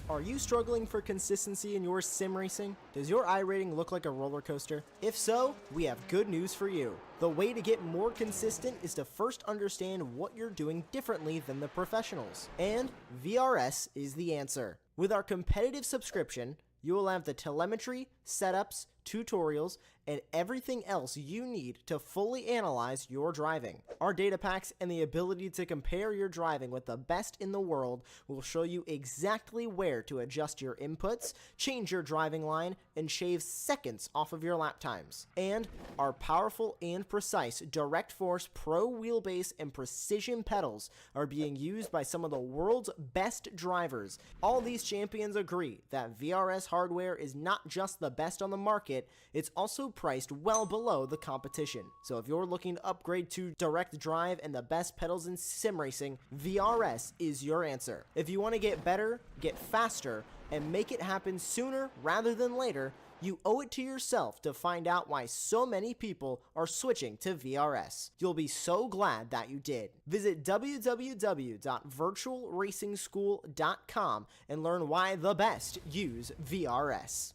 Are you struggling for consistency in your sim racing? Does your iRating look like a roller coaster? If so, we have good news for you. The way to get more consistent is to first understand what you're doing differently than the professionals. And VRS is the answer. With our competitive subscription, you will have the telemetry, setups, tutorials, and everything else you need to fully analyze your driving. Our data packs and the ability to compare your driving with the best in the world will show you exactly where to adjust your inputs, change your driving line, and shave seconds off of your lap times. And our powerful and precise Direct Force Pro wheelbase and precision pedals are being used by some of the world's best drivers. All these champions agree that VRS hardware is not just the best on the market, it's also priced well below the competition. So if you're looking to upgrade to direct drive and the best pedals in sim racing, VRS is your answer. If you want to get better, get faster, and make it happen sooner rather than later, you owe it to yourself to find out why so many people are switching to VRS. You'll be so glad that you did. Visit www.virtualracingschool.com and learn why the best use VRS.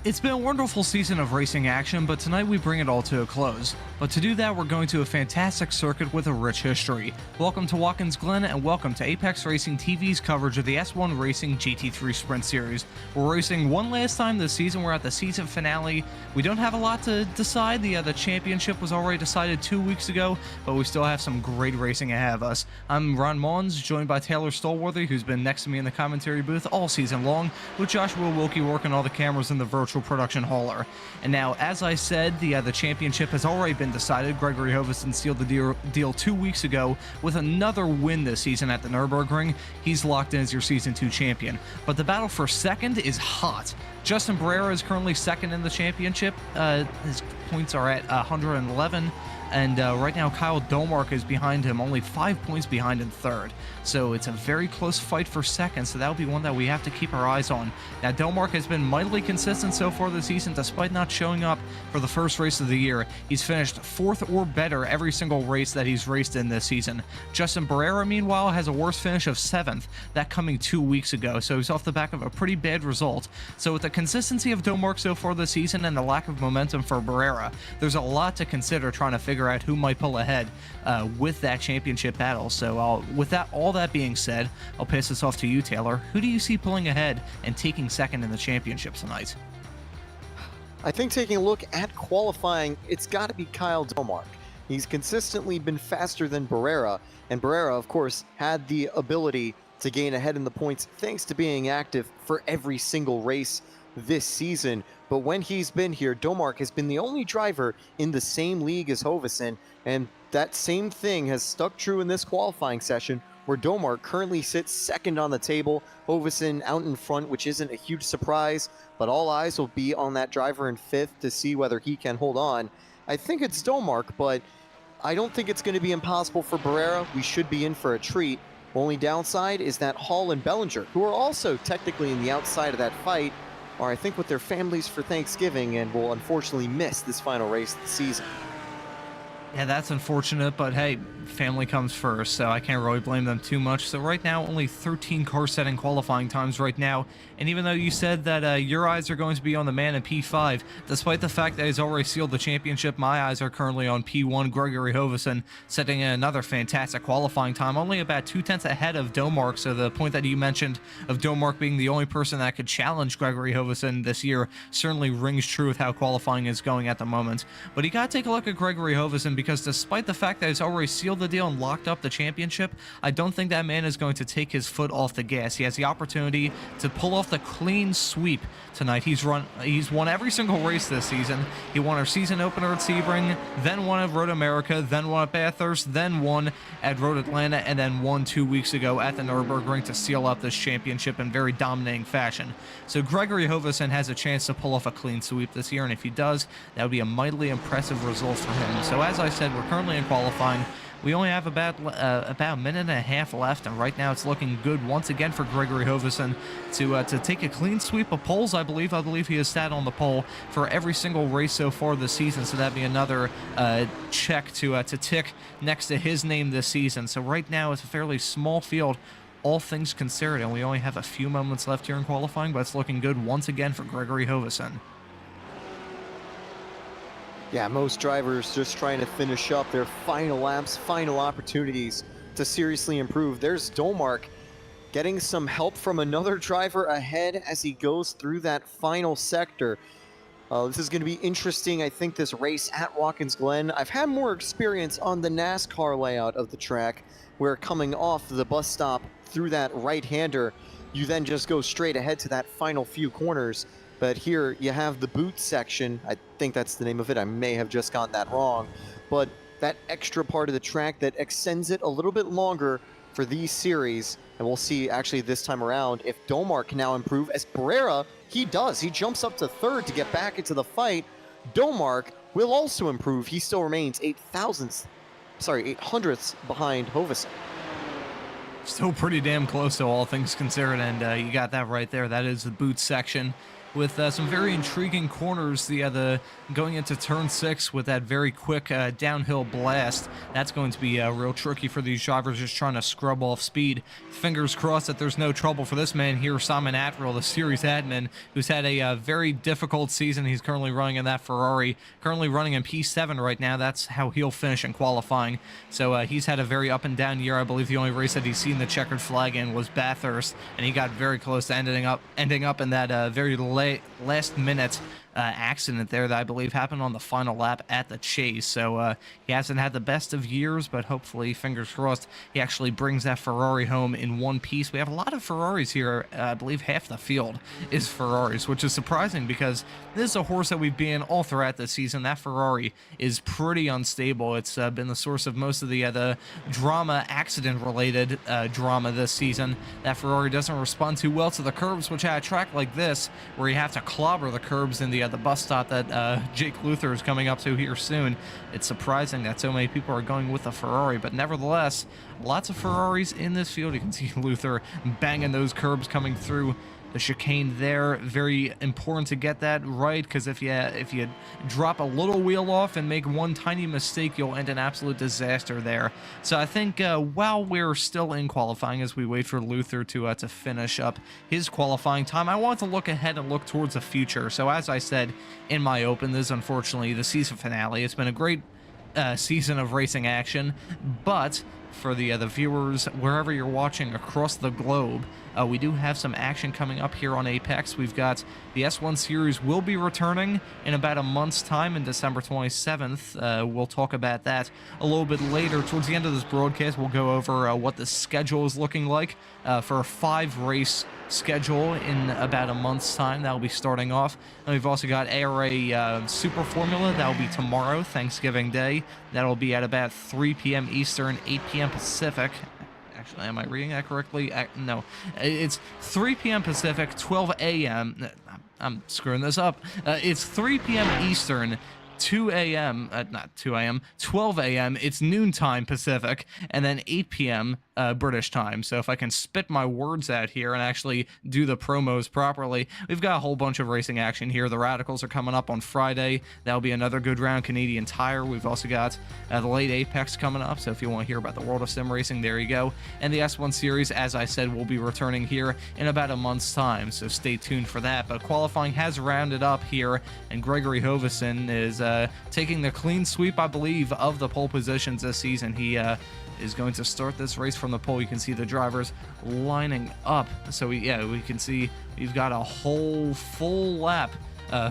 It's been a wonderful season of racing action, but tonight we bring it all to a close. But to do that, we're going to a fantastic circuit with a rich history. Welcome to Watkins, Glen, and welcome to Apex Racing TV's coverage of the S1 Racing GT3 Sprint Series. We're racing one last time this season. We're at the season finale. We don't have a lot to decide. The championship was already decided 2 weeks ago, but we still have some great racing ahead of us. I'm Ron Mons, joined by Taylor Stallworthy, who's been next to me in the commentary booth all season long, with Joshua Wilkie working all the cameras in the virtual production hauler. And now, as I said, the championship has already been decided. Gregory Hoviston sealed the deal 2 weeks ago with another win this season at the Nürburgring. He's locked in as your Season 2 champion. But the battle for second is hot. Justin Barrera is currently second in the championship. His points are at 111. And right now, Kyle Dolmark is behind him, only 5 points behind in third. So it's a very close fight for second, so that'll be one that we have to keep our eyes on. Now, Dolmark has been mightily consistent so far this season, despite not showing up for the first race of the year. He's finished fourth or better every single race that he's raced in this season. Justin Barrera, meanwhile, has a worse finish of 7th, that coming 2 weeks ago, so he's off the back of a pretty bad result. So with the consistency of Dolmark so far this season and the lack of momentum for Barrera, there's a lot to consider trying to figure out who might pull ahead with that championship battle. So with all that being said, I'll pass this off to you, Taylor. Who do you see pulling ahead and taking second in the championship tonight? I think taking a look at qualifying, it's got to be Kyle Dolmark. He's consistently been faster than Barrera, and Barrera, of course, had the ability to gain ahead in the points thanks to being active for every single race this season. But when he's been here, Dolmark has been the only driver in the same league as Hoviston, and that same thing has stuck true in this qualifying session, where Dolmark currently sits second on the table, Hoviston out in front, which isn't a huge surprise, but all eyes will be on that driver in 5th to see whether he can hold on. I think it's Dolmark, but I don't think it's going to be impossible for Barrera. We should be in for a treat. Only downside is that Hall and Bellinger, who are also technically in the outside of that fight, are I think with their families for Thanksgiving and will unfortunately miss this final race of the season. Yeah, that's unfortunate, but hey, family comes first, so I can't really blame them too much. So right now, only 13 car setting qualifying times right now, and even though you said that your eyes are going to be on the man in P5, despite the fact that he's already sealed the championship, my eyes are currently on P1 Gregory Hoveson, setting in another fantastic qualifying time, only about 2/10 ahead of Domark. So the point that you mentioned of Domark being the only person that could challenge Gregory Hoveson this year certainly rings true with how qualifying is going at the moment. But you gotta take a look at Gregory Hoveson, because despite the fact that he's already sealed the deal and locked up the championship, I don't think that man is going to take his foot off the gas. He has the opportunity to pull off the clean sweep tonight. He's won every single race this season. He won our season opener at Sebring, then won at Road America, then won at Bathurst, then won at Road Atlanta, and then won 2 weeks ago at the Nürburgring to seal up this championship in very dominating fashion. So Gregory Hoveson has a chance to pull off a clean sweep this year, and if he does, that would be a mightily impressive result for him. So as I said, we're currently in qualifying. We only have about a minute and a half left, and right now it's looking good once again for Gregory Hoveson to take a clean sweep of poles. I believe he has sat on the pole for every single race so far this season, so that'd be another check to tick next to his name this season. So right now it's a fairly small field, all things considered, and we only have a few moments left here in qualifying, but it's looking good once again for Gregory Hoveson. Yeah, most drivers just trying to finish up their final laps, final opportunities to seriously improve. There's Domark getting some help from another driver ahead as he goes through that final sector. This is going to be interesting, I think, this race at Watkins Glen. I've had more experience on the NASCAR layout of the track, where coming off the bus stop through that right-hander, you then just go straight ahead to that final few corners. But here you have the boot section. I think that's the name of it. I may have just gotten that wrong. But that extra part of the track that extends it a little bit longer for these series. And we'll see actually this time around if Domark can now improve. As Barrera, he does. He jumps up to third to get back into the fight. Domark will also improve. He still remains 800ths behind Hoveson. Still pretty damn close to all things considered, and you got that right there. That is the boot section, with some very intriguing corners. The going into turn 6 with that very quick downhill blast. That's going to be real tricky for these drivers just trying to scrub off speed. Fingers crossed that there's no trouble for this man here, Simon Attrill, the series admin, who's had a very difficult season. He's currently running in that Ferrari, currently running in P7 right now. That's how he'll finish in qualifying. So he's had a very up and down year. I believe the only race that he's seen the checkered flag in was Bathurst, and he got very close to ending up in that very last minute accident there that I believe happened on the final lap at the chase. So he hasn't had the best of years, but hopefully, fingers crossed, he actually brings that Ferrari home in one piece. We have a lot of Ferraris here. I believe half the field is Ferraris, which is surprising because this is a horse that we've been all throughout this season. That Ferrari is pretty unstable. It's been the source of most of the drama, accident-related drama this season. That Ferrari doesn't respond too well to the curbs, which at a track like this, where you have to clobber the curbs in the bus stop that Jake Luther is coming up to here soon, it's surprising that so many people are going with a Ferrari, but nevertheless, lots of Ferraris in this field. You can see Luther banging those curbs coming through the chicane there. Very important to get that right, because if you drop a little wheel off and make one tiny mistake, you'll end an absolute disaster there. So I think while we're still in qualifying, as we wait for Luther to finish up his qualifying time, I want to look ahead and look towards the future. So as I said in my open, this is unfortunately the season finale. It's been a great season of racing action, but for the viewers wherever you're watching across the globe, we do have some action coming up here on Apex. We've got the S1 series will be returning in about a month's time, in December 27th. We'll talk about that a little bit later. Towards the end of this broadcast, we'll go over what the schedule is looking like for a 5-race schedule in about a month's time. That'll be starting off. And we've also got ARA Super Formula. That'll be tomorrow, Thanksgiving Day. That'll be at about 3 p.m. Eastern, 8 p.m. Pacific. Actually, am I reading that correctly? No. It's 3 p.m. Pacific, 12 a.m. I'm screwing this up. It's 3 p.m. Eastern, 2 a.m., not 2 a.m., 12 a.m., it's noontime Pacific, and then 8 p.m. British time. So if I can spit my words out here and actually do the promos properly, we've got a whole bunch of racing action here. The Radicals are coming up on Friday. That'll be another good round. Canadian Tire. We've also got the late Apex coming up. So if you want to hear about the world of sim racing, there you go. And the S1 series, as I said, will be returning here in about a month's time. So stay tuned for that. But qualifying has rounded up here, and Gregory Hovesen is taking the clean sweep, I believe, of the pole positions this season. He is going to start this race from the pole. You can see the drivers lining up. So we can see we've got a whole full lap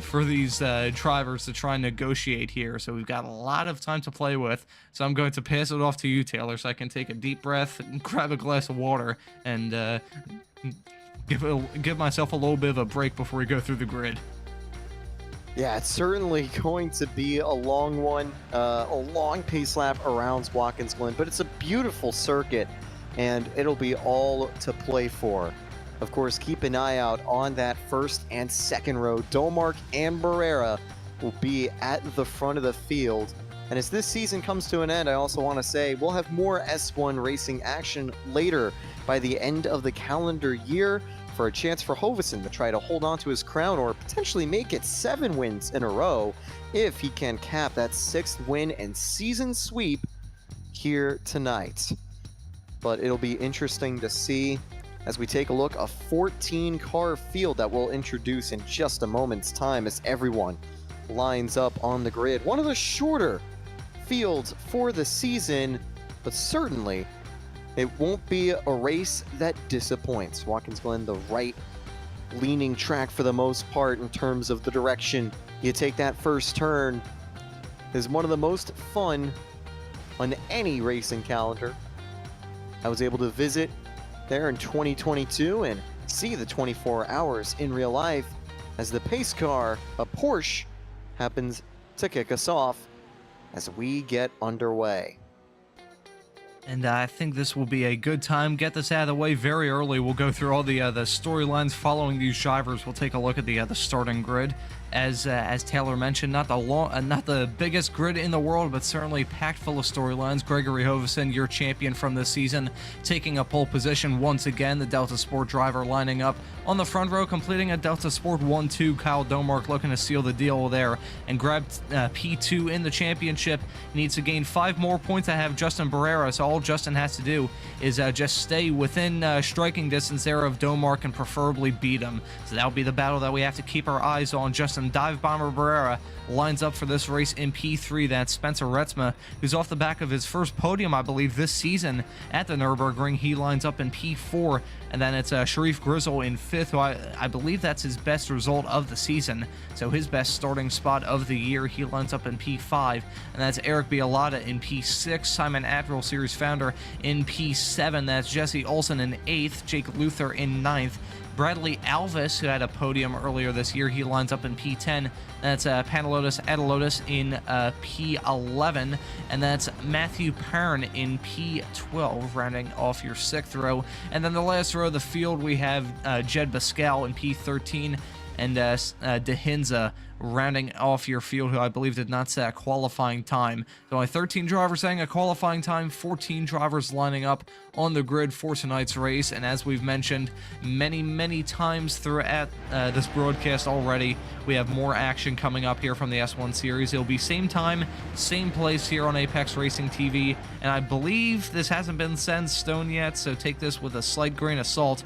for these drivers to try and negotiate here. So we've got a lot of time to play with. So I'm going to pass it off to you, Taylor, so I can take a deep breath and grab a glass of water and give myself a little bit of a break before we go through the grid. Yeah, it's certainly going to be a long one, a long pace lap around Watkins Glen, but it's a beautiful circuit, and it'll be all to play for. Of course, keep an eye out on that first and second row. Domark and Barrera will be at the front of the field. And as this season comes to an end, I also want to say we'll have more S1 racing action later by the end of the calendar year, for a chance for Hovesen to try to hold on to his crown or potentially make it 7 wins in a row if he can cap that 6th win and season sweep here tonight. But it'll be interesting to see as we take a look, a 14-car field that we'll introduce in just a moment's time as everyone lines up on the grid. One of the shorter fields for the season, but certainly it won't be a race that disappoints. Watkins Glen, the right-leaning track for the most part in terms of the direction you take that first turn, is one of the most fun on any racing calendar. I was able to visit there in 2022 and see the 24 hours in real life as the pace car, a Porsche, happens to kick us off as we get underway. And I think this will be a good time. Get this out of the way very early. We'll go through all the storylines following these drivers. We'll take a look at the starting grid. As Taylor mentioned, not the biggest grid in the world, but certainly packed full of storylines. Gregory Hovesen, your champion from this season, taking a pole position once again. The Delta Sport driver lining up on the front row, completing a Delta Sport 1-2. Kyle Domark looking to seal the deal there and grab P2 in the championship. Needs to gain 5 more points to have Justin Barrera, so all Justin has to do is just stay within striking distance there of Domark and preferably beat him. So that'll be the battle that we have to keep our eyes on. Justin Dive Bomber Barrera lines up for this race in P3. That's Spencer Retzma, who's off the back of his first podium, I believe, this season at the Nürburgring. He lines up in P4, and then it's Sharif Grizzle in 5th, who I believe that's his best result of the season, so his best starting spot of the year. He lines up in P5, and that's Eric Bialotta in P6, Simon Attrell, series founder, in P7. That's Jesse Olsen in 8th, Jake Luther in 9th, Bradley Alvis, who had a podium earlier this year, he lines up in P10. That's Panolotis Adalotis in P11. And that's Matthew Perrin in P12, rounding off your 6th row. And then the last row of the field, we have Jed Pascal in P13. And De Hinza rounding off your field, who I believe did not set a qualifying time. So only 13 drivers setting a qualifying time, 14 drivers lining up on the grid for tonight's race. And as we've mentioned many times throughout this broadcast already, we have more action coming up here from the S1 series. It'll be same time, same place here on Apex Racing TV. And I believe this hasn't been set in stone yet, so take this with a slight grain of salt.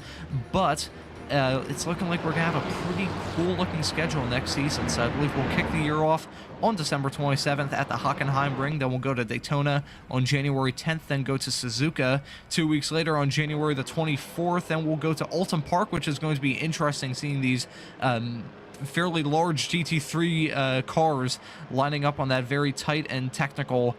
But it's looking like we're going to have a pretty cool-looking schedule next season. So I believe we'll kick the year off on December 27th at the Hockenheim Ring. Then we'll go to Daytona on January 10th, then go to Suzuka 2 weeks later on January the 24th. Then we'll go to Alton Park, which is going to be interesting, seeing these fairly large GT3 cars lining up on that very tight and technical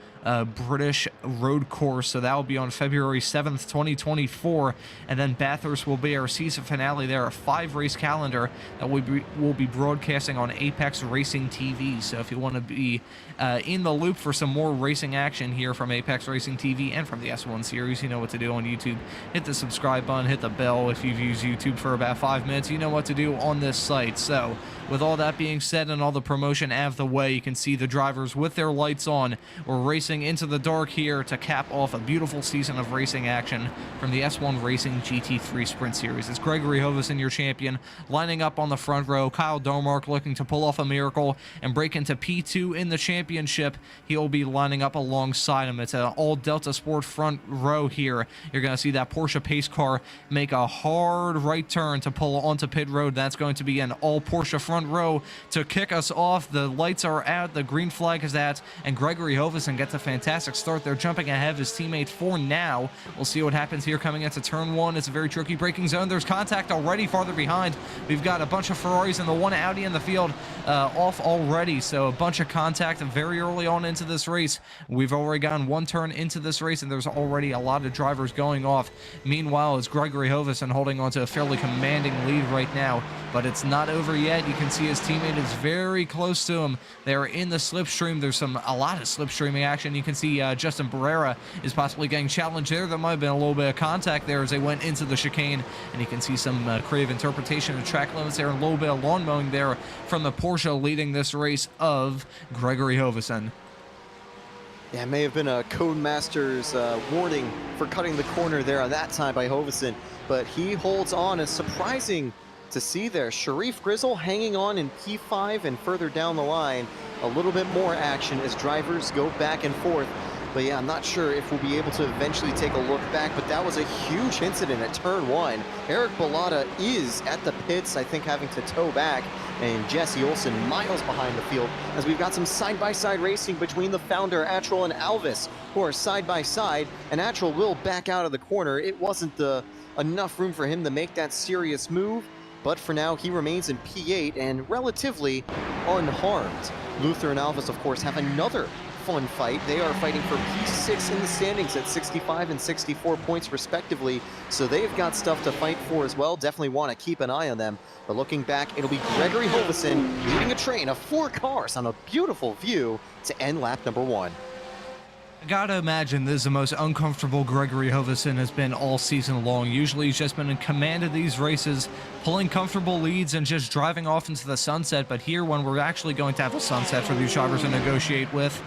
British road course. So that will be on February 7th, 2024. And then Bathurst will be our season finale there, a 5-race calendar that we'll be broadcasting on Apex Racing TV. So if you want to be in the loop for some more racing action here from Apex Racing TV and from the S1 series, you know what to do on YouTube. Hit the subscribe button, hit the bell. If you've used YouTube for about 5 minutes, you know what to do on this site. So with all that being said and all the promotion out of the way, you can see the drivers with their lights on. We're racing into the dark here to cap off a beautiful season of racing action from the S1 Racing GT3 Sprint Series. It's Gregory Hoverson, your champion, lining up on the front row. Kyle Domark looking to pull off a miracle and break into P2 in the championship. He'll be lining up alongside him. It's an all Delta Sport front row here. You're going to see that Porsche pace car make a hard right turn to pull onto pit road. That's going to be an all Porsche front row to kick us off. The lights are out, the green flag is out, and Gregory Hoverson gets a fantastic start. They're jumping ahead of his teammates for now. We'll see what happens here coming into turn one. It's a very tricky braking zone. There's contact already farther behind. We've got a bunch of Ferraris and the one Audi in the field off already, so a bunch of contact very early on into this race. We've already gotten one turn into this race, and there's already a lot of drivers going off. Meanwhile, it's Gregory Hoverson holding on to a fairly commanding lead right now, but it's not over yet. You can see his teammate is very close to him. They're in the slipstream. There's a lot of slipstreaming action. You can see Justin Barrera is possibly getting challenged there. There might have been a little bit of contact there as they went into the chicane, and you can see some creative interpretation of track limits there, and a little bit of lawn mowing there from the Porsche leading this race of Gregory Hoverson. Yeah, it may have been a Codemasters warning for cutting the corner there on that time by Hoverson, but he holds on. It's surprising to see there. Sharif Grizzle hanging on in P5, and further down the line, a little bit more action as drivers go back and forth. But yeah, I'm not sure if we'll be able to eventually take a look back, but that was a huge incident at turn one. Eric Bellata is at the pits, I think having to tow back, and Jesse Olsen miles behind the field, as we've got some side-by-side racing between the founder, Attrell, and Alvis, who are side-by-side, and Attrell will back out of the corner. It wasn't enough room for him to make that serious move, but for now, he remains in P8 and relatively unharmed. Luther and Alvis, of course, have another fun fight. They are fighting for P6 in the standings at 65 and 64 points respectively, so they've got stuff to fight for as well. Definitely want to keep an eye on them. But looking back, it'll be Gregory Hoverson leading a train of 4 cars on a beautiful view to end lap number 1. I gotta imagine this is the most uncomfortable Gregory Hoverson has been all season long. Usually he's just been in command of these races, pulling comfortable leads and just driving off into the sunset. But here, when we're actually going to have a sunset for these drivers to negotiate with,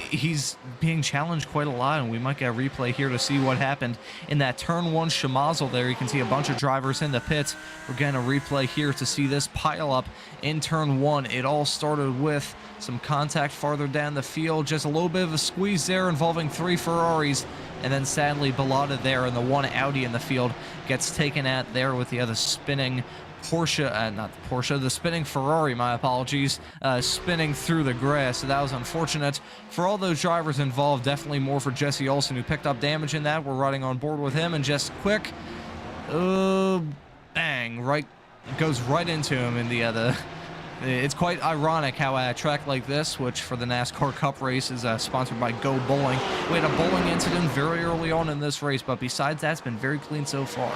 he's being challenged quite a lot, and we might get a replay here to see what happened in that turn one schmozzle there. You can see a bunch of drivers in the pits. We're getting a replay here to see this pile up in turn one. It all started with some contact farther down the field, just a little bit of a squeeze there involving 3 Ferraris, and then sadly Bellata there and the one Audi in the field gets taken out there with the other spinning Porsche, not the Porsche, the spinning Ferrari, my apologies, spinning through the grass. So that was unfortunate for all those drivers involved. Definitely more for Jesse Olsen, who picked up damage in that. We're riding on board with him, and just quick, bang, right, goes right into him in the other. It's quite ironic how a track like this, which for the NASCAR Cup race is sponsored by Go Bowling, we had a bowling incident very early on in this race, but besides that, it's been very clean so far.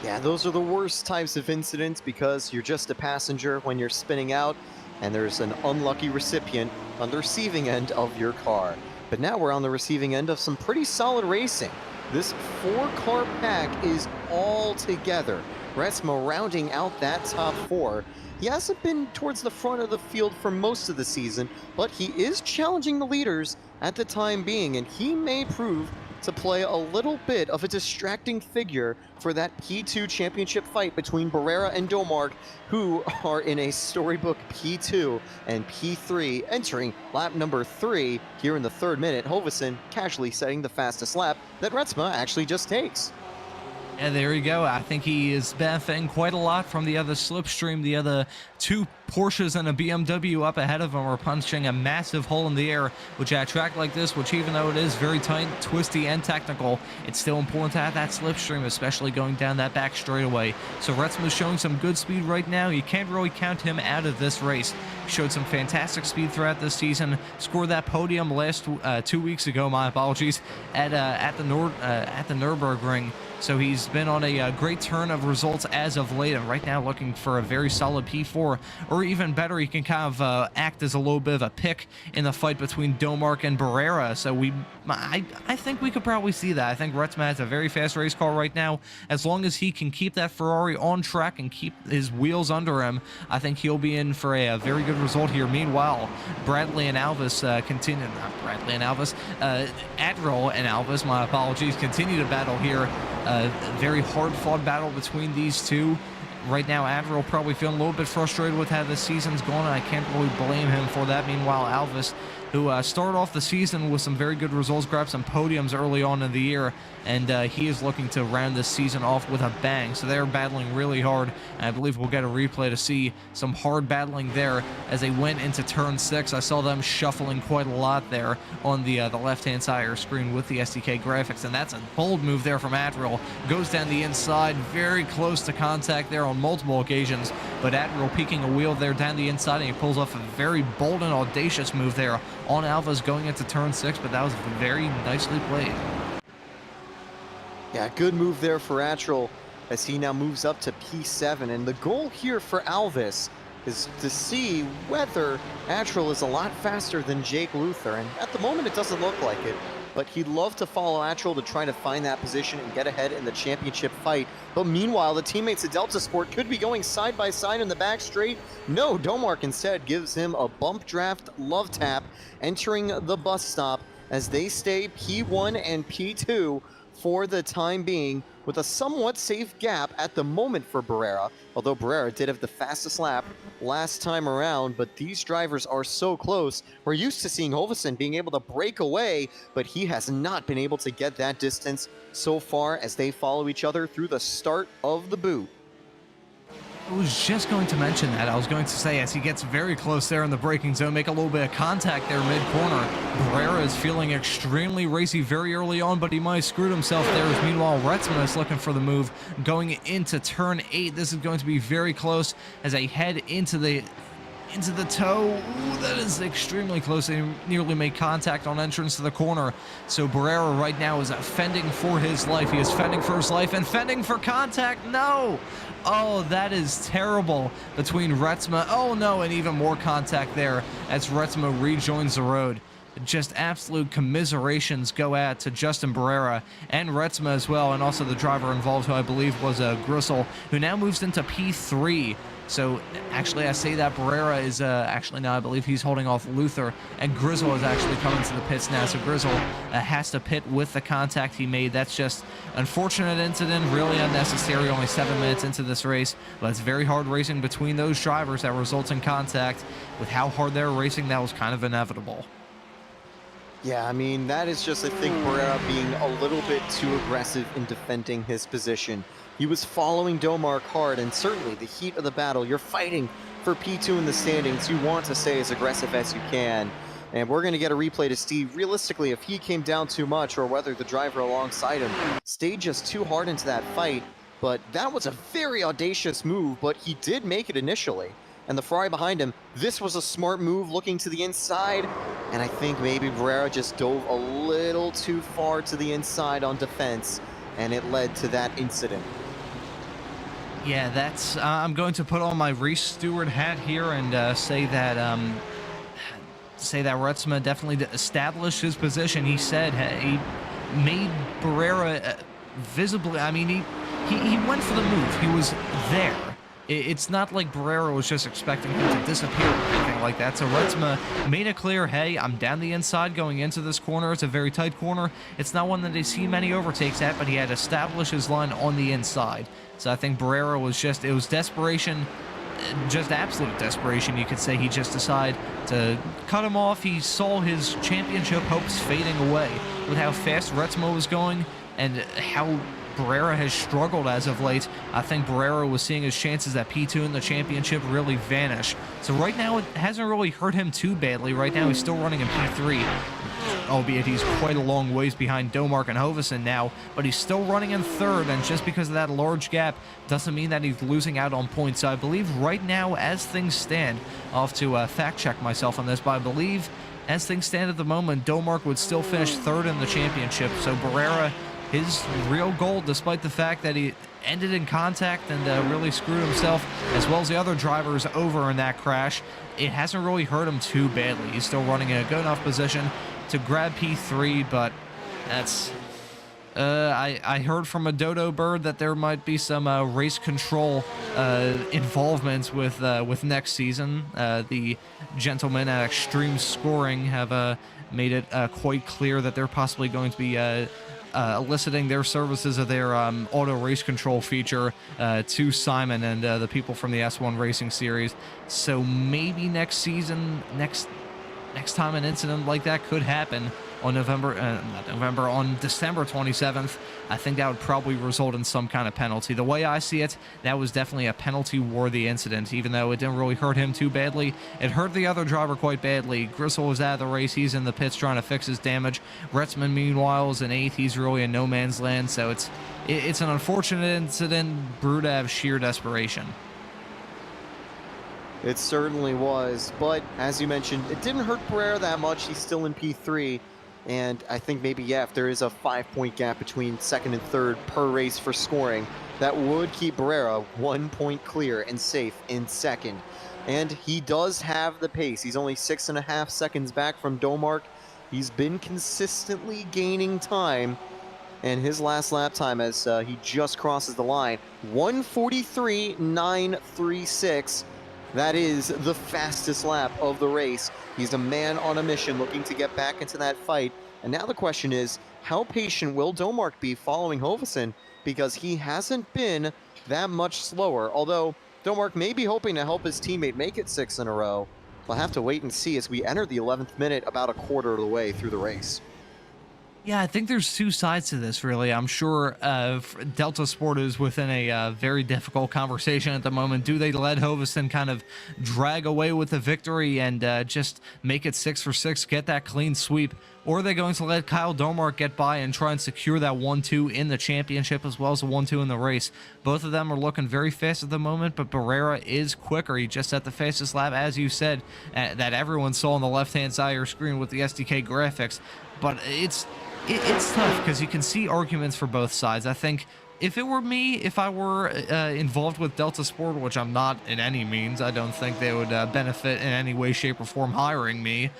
Yeah, those are the worst types of incidents because you're just a passenger when you're spinning out, and there's an unlucky recipient on the receiving end of your car. But now we're on the receiving end of some pretty solid racing. This 4-car pack is all together. Rennsport rounding out that top 4. He hasn't been towards the front of the field for most of the season, but he is challenging the leaders at the time being, and he may prove to play a little bit of a distracting figure for that P2 championship fight between Barrera and Domark, who are in a storybook P2 and P3, entering lap number 3 here in the 3rd minute. Hoverson casually setting the fastest lap that Rennsport actually just takes. And there you go. I think he is benefiting quite a lot from the other slipstream. The other 2 Porsches and a BMW up ahead of him are punching a massive hole in the air, which at a track like this, which even though it is very tight, twisty, and technical, it's still important to have that slipstream, especially going down that back straightaway. So Rennsport is showing some good speed right now. You can't really count him out of this race. He showed some fantastic speed throughout this season, scored that podium last 2 weeks ago, my apologies, at the Nürburgring. So he's been on a great turn of results as of late, and right now looking for a very solid P4, or even better, he can kind of act as a little bit of a pick in the fight between Domark and Barrera. So I think we could probably see that. I think Retsma has a very fast race car right now. As long as he can keep that Ferrari on track and keep his wheels under him, I think he'll be in for a very good result here. Meanwhile, Bradley and Alvis Adderall and Alvis, my apologies, continue to battle here. Very hard-fought battle between these two. Right now, Adderall probably feeling a little bit frustrated with how the season's going, and I can't really blame him for that. Meanwhile, Alvis, who started off the season with some very good results, grabbed some podiums early on in the year, and he is looking to round this season off with a bang. So they're battling really hard, and I believe we'll get a replay to see some hard battling there as they went into turn 6. I saw them shuffling quite a lot there on the left-hand side of your screen with the SDK graphics, and that's a bold move there from Adderall. Goes down the inside, very close to contact there on multiple occasions, but Adderall peeking a wheel there down the inside, and he pulls off a very bold and audacious move there on Alvis going into turn 6, but that was very nicely played. Yeah, good move there for Adderall as he now moves up to P7, and the goal here for Alvis is to see whether Adderall is a lot faster than Jake Luther, and at the moment it doesn't look like it, but he'd love to follow Adderall to try to find that position and get ahead in the championship fight. But meanwhile, the teammates at Delta Sport could be going side by side in the back straight. No, Domark instead gives him a bump draft love tap, entering the bus stop as they stay P1 and P2 for the time being, with a somewhat safe gap at the moment for Barrera, although Barrera did have the fastest lap last time around. But these drivers are so close. We're used to seeing Hovesen being able to break away, but he has not been able to get that distance so far as they follow each other through the start of the boot. I was just going to mention that. I was going to say, as he gets very close there in the braking zone, make a little bit of contact there mid-corner. Barrera is feeling extremely racy very early on, but he might have screwed himself there. As meanwhile, Retsma is looking for the move going into turn 8. This is going to be very close as they head into the toe. Ooh, that is extremely close. They nearly made contact on entrance to the corner. So Barrera right now is fending for his life. He is fending for his life and fending for contact. No! Oh, that is terrible between Retsma. Oh no, and even more contact there as Retsma rejoins the road. Just absolute commiserations go out to Justin Barrera and Retsma as well, and also the driver involved, who I believe was Grisel, who now moves into P3. So actually, I say that Barrera is actually now, I believe he's holding off Luther, and Grisel is actually coming to the pits now. So Grisel has to pit with the contact he made. That's just unfortunate incident, really unnecessary. Only 7 minutes into this race, but it's very hard racing between those drivers that results in contact. With how hard they're racing, that was kind of inevitable. Yeah, I mean, that is just, I think, Barrera being a little bit too aggressive in defending his position. He was following Domark hard, and certainly the heat of the battle, you're fighting for P2 in the standings. You want to stay as aggressive as you can. And we're going to get a replay to see, realistically, if he came down too much or whether the driver alongside him stayed just too hard into that fight. But that was a very audacious move, but he did make it initially. And the Ferrari behind him, this was a smart move looking to the inside. And I think maybe Barrera just dove a little too far to the inside on defense, and it led to that incident. Yeah, that's. I'm going to put on my Reese Stewart hat here and say that Retsma definitely established his position. He said he made Barrera visibly. I mean, he went for the move. He was there. It's not like Barrera was just expecting him to disappear or anything like that. So Retsma made it clear, hey, I'm down the inside going into this corner. It's a very tight corner. It's not one that they see many overtakes at, but he had established his line on the inside. So I think Barrera was just, it was desperation, just absolute desperation, you could say. He just decided to cut him off. He saw his championship hopes fading away with how fast Retsma was going and how Barrera has struggled as of late. I think Barrera was seeing his chances at P2 in the championship really vanish. So right now, it hasn't really hurt him too badly. Right now, he's still running in P3, albeit he's quite a long ways behind Domark and Hovesen now, but he's still running in third, and just because of that large gap doesn't mean that he's losing out on points. So I believe right now, as things stand, I'll have to fact-check myself on this, but I believe as things stand at the moment, Domark would still finish third in the championship, so Barrera his real goal, despite the fact that he ended in contact and really screwed himself, as well as the other drivers over in that crash, it hasn't really hurt him too badly. He's still running in a good enough position to grab P3, but that's... I heard from a dodo bird that there might be some race control involvement with next season. The gentlemen at Extreme Scoring have made it quite clear that they're possibly going to be eliciting their services of their auto race control feature to Simon and the people from the S1 Racing Series. So maybe next season, next time an incident like that could happen on on December 27th, I think that would probably result in some kind of penalty. The way I see it, that was definitely a penalty-worthy incident, even though it didn't really hurt him too badly. It hurt the other driver quite badly. Gristle was out of the race. He's in the pits trying to fix his damage. Retzman, meanwhile, is in 8th. He's really in no man's land, so it's an unfortunate incident brewed out of sheer desperation. It certainly was, but as you mentioned, it didn't hurt Pereira that much. He's still in P3, and I think maybe, yeah, if there is a 5-point gap between second and third per race for scoring, that would keep Pereira 1 point clear and safe in second. And he does have the pace. He's only 6.5 seconds back from Domark. He's been consistently gaining time, and his last lap time as he just crosses the line, 1:43.936. That is the fastest lap of the race. He's a man on a mission looking to get back into that fight. And now the question is, how patient will Domark be following Hovesen? Because he hasn't been that much slower. Although Domark may be hoping to help his teammate make it 6 in a row. We'll have to wait and see as we enter the 11th minute, about a quarter of the way through the race. Yeah, I think there's two sides to this, really. I'm sure Delta Sport is within a very difficult conversation at the moment. Do they let Hovesen kind of drag away with the victory and just make it 6 for 6, get that clean sweep? Or are they going to let Kyle Domark get by and try and secure that 1-2 in the championship as well as a 1-2 in the race? Both of them are looking very fast at the moment, but Barrera is quicker. He just set the fastest lap, as you said, that everyone saw on the left-hand side of your screen with the SDK graphics. But it's tough because you can see arguments for both sides. I think if it were me, if I were involved with Delta Sport, which I'm not in any means, I don't think they would benefit in any way, shape, or form hiring me.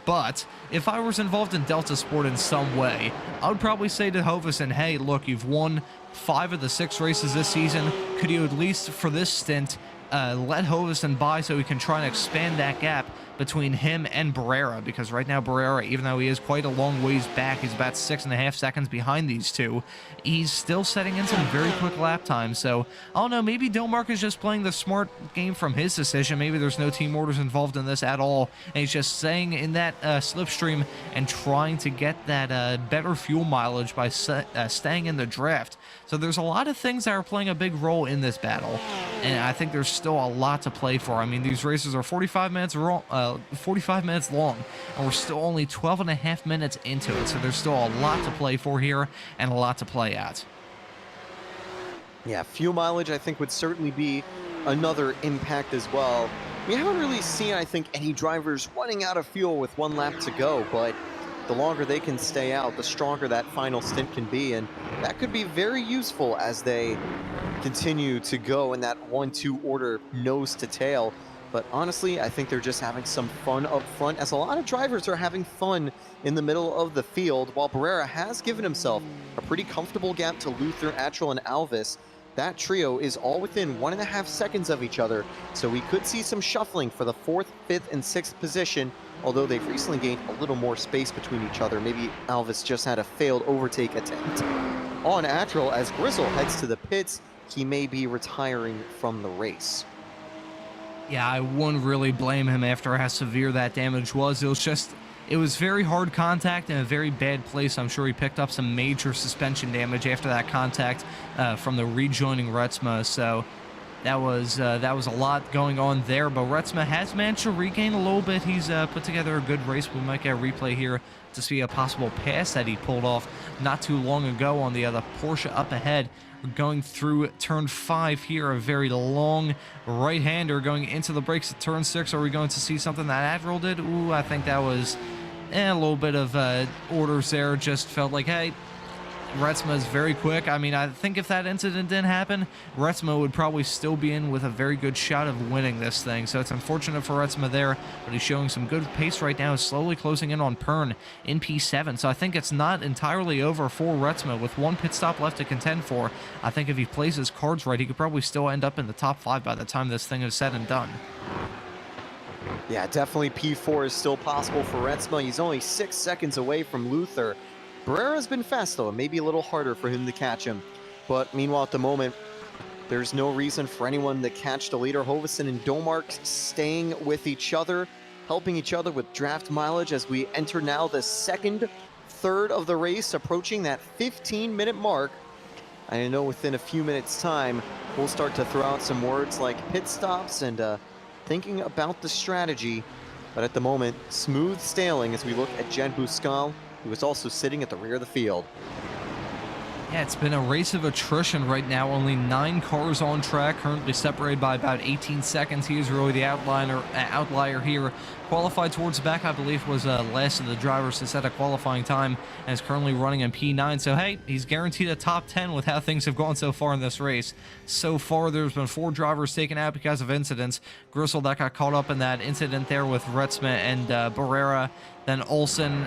But if I was involved in Delta Sport in some way, I would probably say to Hovesen, hey, look, you've won 5 of the 6 races this season. Could you at least, for this stint, let Hovesen by so we can try and expand that gap between him and Barrera? Because right now Barrera, even though he is quite a long ways back, he's about 6.5 seconds behind these two, he's still setting in some very quick lap times. So I don't know, maybe Domark is just playing the smart game from his decision. Maybe there's no team orders involved in this at all, and he's just staying in that slipstream and trying to get that better fuel mileage by staying in the draft. So there's a lot of things that are playing a big role in this battle, and I think there's still a lot to play for. I mean, these races are 45 minutes long, and we're still only 12.5 minutes into it, so there's still a lot to play for here and a lot to play at. Yeah, fuel mileage, I think, would certainly be another impact as well. We haven't really seen, I think, any drivers running out of fuel with 1 lap to go, but the longer they can stay out, the stronger that final stint can be, and that could be very useful as they continue to go in that 1-2 order, nose to tail. But honestly, I think they're just having some fun up front, as a lot of drivers are having fun in the middle of the field, while Barrera has given himself a pretty comfortable gap to Luther, Attrell, and Alvis. That trio is all within 1.5 seconds of each other, so we could see some shuffling for the 4th, 5th, and 6th position, although they've recently gained a little more space between each other. Maybe Alvis just had a failed overtake attempt on Attrell as Grizzle heads to the pits. He may be retiring from the race. Yeah, I wouldn't really blame him after how severe that damage was. It was very hard contact in a very bad place. I'm sure he picked up some major suspension damage after that contact from the rejoining Retsma. So that was a lot going on there. But Retsma has managed to regain a little bit. He's put together a good race. We might get a replay here to see a possible pass that he pulled off not too long ago on the other Porsche up ahead. We're going through turn 5 here, a very long right-hander going into the brakes at turn 6. Are we going to see something that Admiral did? Ooh, I think that was a little bit of orders there. Just felt like, hey, Retsma is very quick. I mean, I think if that incident didn't happen, Retsma would probably still be in with a very good shot of winning this thing. So it's unfortunate for Retsma there, but he's showing some good pace right now, slowly closing in on Pern in P7. So I think it's not entirely over for Retsma with one pit stop left to contend for. I think if he plays his cards right, he could probably still end up in the top 5 by the time this thing is said and done. Yeah, definitely P4 is still possible for Retsma. He's only 6 seconds away from Luther. Barrera's been fast, though. It may be a little harder for him to catch him. But meanwhile, at the moment, there's no reason for anyone to catch the leader. Hovesen and Domark staying with each other, helping each other with draft mileage as we enter now the second third of the race, approaching that 15-minute mark. I know within a few minutes' time, we'll start to throw out some words like pit stops and thinking about the strategy. But at the moment, smooth sailing as we look at Jen Buscal, who is also sitting at the rear of the field. Yeah, it's been a race of attrition right now. Only 9 cars on track, currently separated by about 18 seconds. He is really the outlier here. Qualified towards the back, I believe, was last of the drivers to set a qualifying time, and is currently running in P9. So, hey, he's guaranteed a top 10 with how things have gone so far in this race. So far, there's been 4 drivers taken out because of incidents. Grisel, that got caught up in that incident there with Retsma and Barrera. Then Olsen,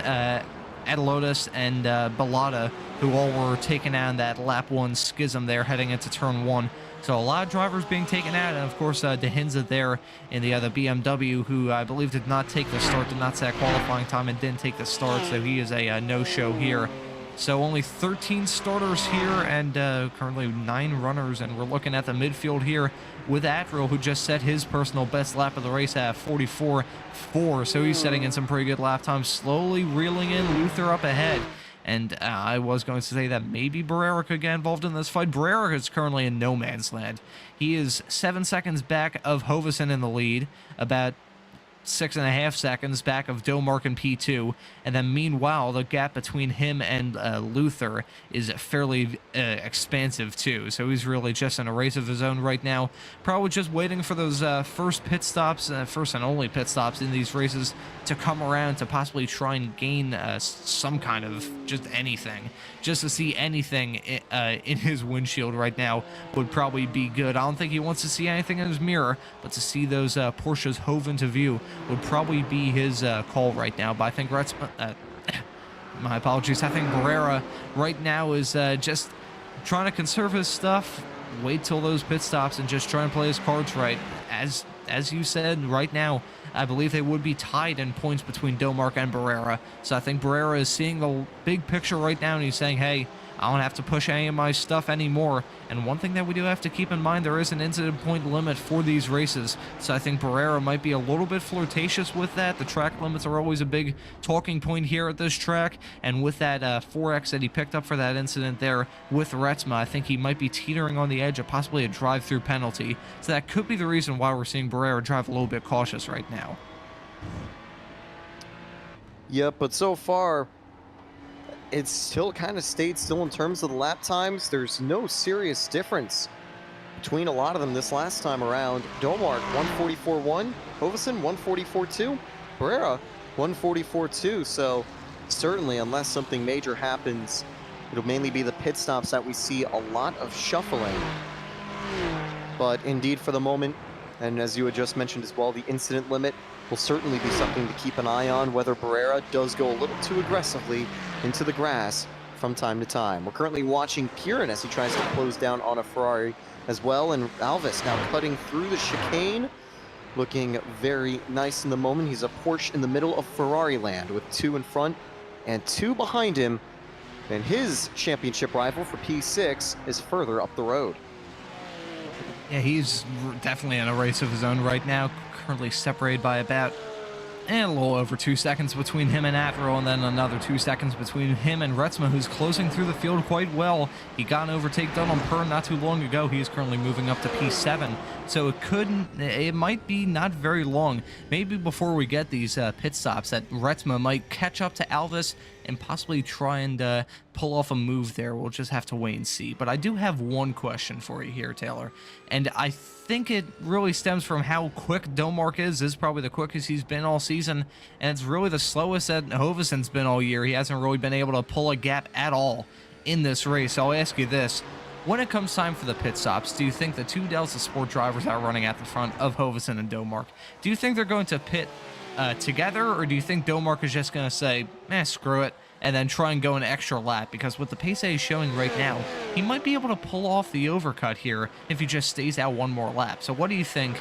Adelotis and Balada, who all were taken out in that lap 1 schism there heading into turn 1. So a lot of drivers being taken out, and of course De Hinze there in the other BMW, who I believe did not take the start, did not set qualifying time, and didn't take the start, so he is a no-show here. So only 13 starters here and currently 9 runners, and we're looking at the midfield here with Atrill, who just set his personal best lap of the race at 44.4, so he's setting in some pretty good lap times, slowly reeling in Luther up ahead. And I was going to say that maybe Barrera could get involved in this fight. Barrera is currently in no man's land. He is 7 seconds back of Hovesen in the lead, about 6.5 seconds back of Domark in P2, and then meanwhile the gap between him and Luther is fairly expansive too, so he's really just in a race of his own right now, probably just waiting for those first pit stops, first and only pit stops in these races to come around to possibly try and gain some kind of just anything, just to see anything in his windshield right now would probably be good. I don't think he wants to see anything in his mirror, but to see those Porsches hove into view would probably be his call right now. But I think my apologies, I think Barrera right now is just trying to conserve his stuff, wait till those pit stops, and just try and play his cards right. As you said, right now, I believe they would be tied in points between Domark and Barrera. So I think Barrera is seeing the big picture right now, and he's saying, hey, I don't have to push any of my stuff anymore. And one thing that we do have to keep in mind, there is an incident point limit for these races. So I think Barrera might be a little bit flirtatious with that. The track limits are always a big talking point here at this track. And with that 4X that he picked up for that incident there with Retsma, I think he might be teetering on the edge of possibly a drive-through penalty. So that could be the reason why we're seeing Barrera drive a little bit cautious right now. Yep, but so far, it's still kind of stayed still in terms of the lap times. There's no serious difference between a lot of them this last time around. Domark 144.1, Hovesen 144.2, Barrera 144.2. So certainly, unless something major happens, it'll mainly be the pit stops that we see a lot of shuffling. But indeed, for the moment, and as you had just mentioned as well, the incident limit will certainly be something to keep an eye on, whether Barrera does go a little too aggressively into the grass from time to time. We're currently watching Piran as he tries to close down on a Ferrari as well, and Alves now cutting through the chicane, looking very nice in the moment. He's a Porsche in the middle of Ferrari land with 2 in front and 2 behind him, and his championship rival for P6 is further up the road. Yeah, he's definitely in a race of his own right now, currently separated by about a little over 2 seconds between him and Atrill, and then another 2 seconds between him and Retsma, who's closing through the field quite well. He got an overtake done on Pern not too long ago. He is currently moving up to P7, so it might be not very long, maybe before we get these pit stops, that Retsma might catch up to Alves and possibly try and pull off a move there. We'll just have to wait and see. But I do have one question for you here, Taylor, and I think it really stems from how quick Domark is. This is probably the quickest he's been all season, and it's really the slowest that Hovesen's been all year. He hasn't really been able to pull a gap at all in this race. I'll ask you this. When it comes time for the pit stops, do you think the two Delta Sport drivers that are running at the front of Hovesen and Domark, do you think they're going to pit together, or do you think Domark is just going to say, screw it, and then try and go an extra lap? Because with the pace that he's showing right now, he might be able to pull off the overcut here if he just stays out one more lap. So what do you think?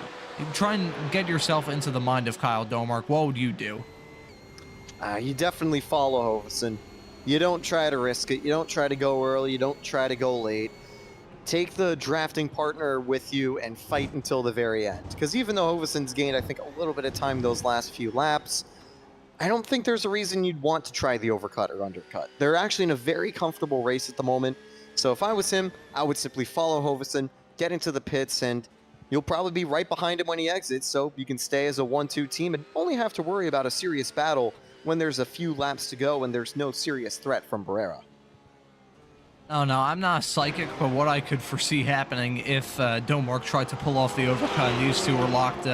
Try and get yourself into the mind of Kyle Domark. What would you do? You definitely follow Hovesen. You don't try to risk it. You don't try to go early. You don't try to go late. Take the drafting partner with you and fight until the very end. Because even though Hovesen's gained, I think, a little bit of time those last few laps, I don't think there's a reason you'd want to try the overcut or undercut. They're actually in a very comfortable race at the moment. So if I was him, I would simply follow Hovesen, get into the pits, and you'll probably be right behind him when he exits, so you can stay as a 1-2 team and only have to worry about a serious battle when there's a few laps to go and there's no serious threat from Barrera. Oh no, I'm not a psychic, but what I could foresee happening if Domark tried to pull off the overcut and these two were locked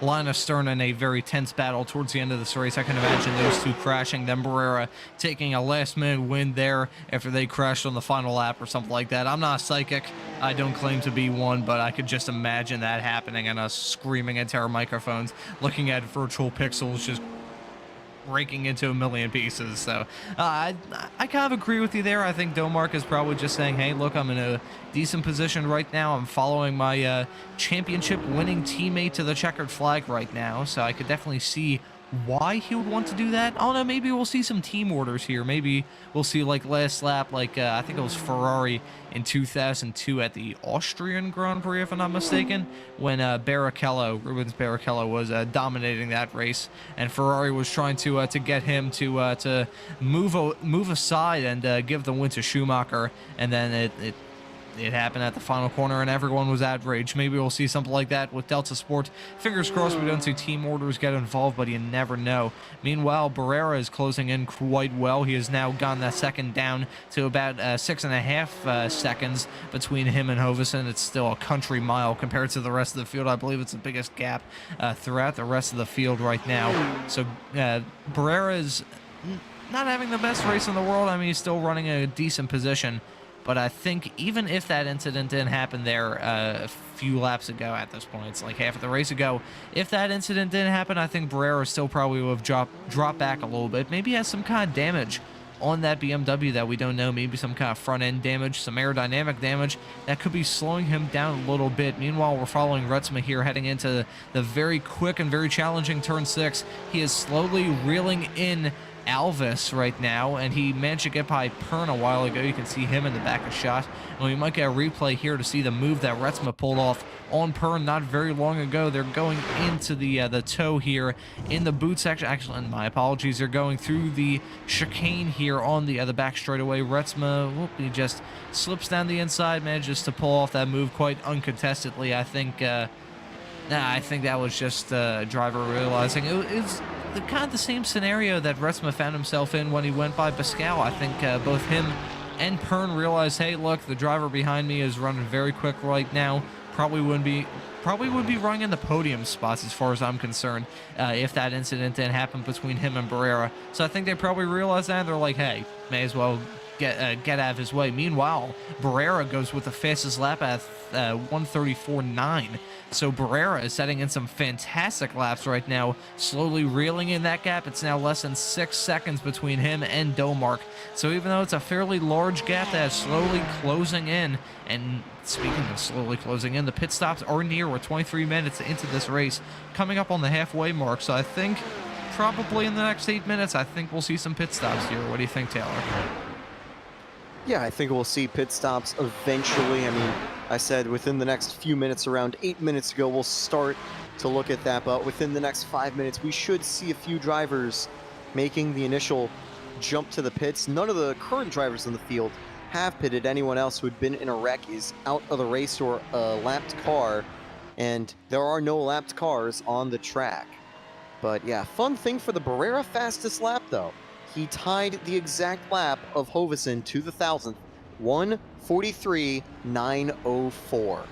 line of stern in a very tense battle towards the end of this race, I can imagine those two crashing, then Barrera taking a last-minute win there after they crashed on the final lap or something like that. I'm not a psychic. I don't claim to be one, but I could just imagine that happening and us screaming into our microphones, looking at virtual pixels just breaking into a million pieces. So I kind of agree with you there. I think Domark is probably just saying, hey, look, I'm in a decent position right now. I'm following my championship winning teammate to the checkered flag right now. So I could definitely see why he would want to do that. I don't know, maybe we'll see some team orders here. Maybe we'll see like last lap, like I think it was Ferrari in 2002 at the Austrian Grand Prix, if I'm not mistaken, when Rubens Barrichello was dominating that race, and Ferrari was trying to get him to move aside and give the win to Schumacher, and then it happened at the final corner and everyone was outraged. Maybe we'll see something like that with Delta Sport. Fingers crossed we don't see team orders get involved, but you never know. Meanwhile, Barrera is closing in quite well. He has now gotten that second down to about 6.5 seconds between him and Hovesen. It's still a country mile compared to the rest of the field. I believe it's the biggest gap throughout the rest of the field right now. So Barrera is not having the best race in the world. I mean, he's still running a decent position. But I think even if that incident didn't happen there a few laps ago at this point, it's like half of the race ago, if that incident didn't happen, I think Barrera still probably would have dropped back a little bit. Maybe he has some kind of damage on that BMW that we don't know. Maybe some kind of front-end damage, some aerodynamic damage that could be slowing him down a little bit. Meanwhile, we're following Rennsport here heading into the very quick and very challenging Turn 6. He is slowly reeling in Alvis right now, and he managed to get by Pern a while ago. You can see him in the back of shot, and we might get a replay here to see the move that Rennsport pulled off on Pern not very long ago. They're going into the toe here in the boot section. Actually, my apologies, they're going through the chicane here on the back straightaway. Rennsport, he just slips down the inside, manages to pull off that move quite uncontestedly. I think that was just driver realizing it's kind of the same scenario that Rennsport found himself in when he went by Pascal. I think both him and Pern realized, hey, look, the driver behind me is running very quick right now. Probably would be running in the podium spots as far as I'm concerned if that incident didn't happen between him and Barrera. So I think they probably realized that, and they're like, hey, may as well get out of his way. Meanwhile, Barrera goes with the fastest lap at 1:34.9. So Barrera is setting in some fantastic laps right now, slowly reeling in that gap. It's now less than 6 seconds between him and Domark. So even though it's a fairly large gap that is slowly closing in, and speaking of slowly closing in, the pit stops are near. We're 23 minutes into this race, coming up on the halfway mark. So I think probably in the next 8 minutes, I think we'll see some pit stops here. What do you think, Taylor? Yeah, I think we'll see pit stops eventually. I mean, I said within the next few minutes, around 8 minutes ago, we'll start to look at that. But within the next 5 minutes, we should see a few drivers making the initial jump to the pits. None of the current drivers in the field have pitted. Anyone else who had been in a wreck is out of the race or a lapped car. And there are no lapped cars on the track. But yeah, fun thing for the Barrera fastest lap, though. He tied the exact lap of Hovesen to the 1,000th, 1:43.904.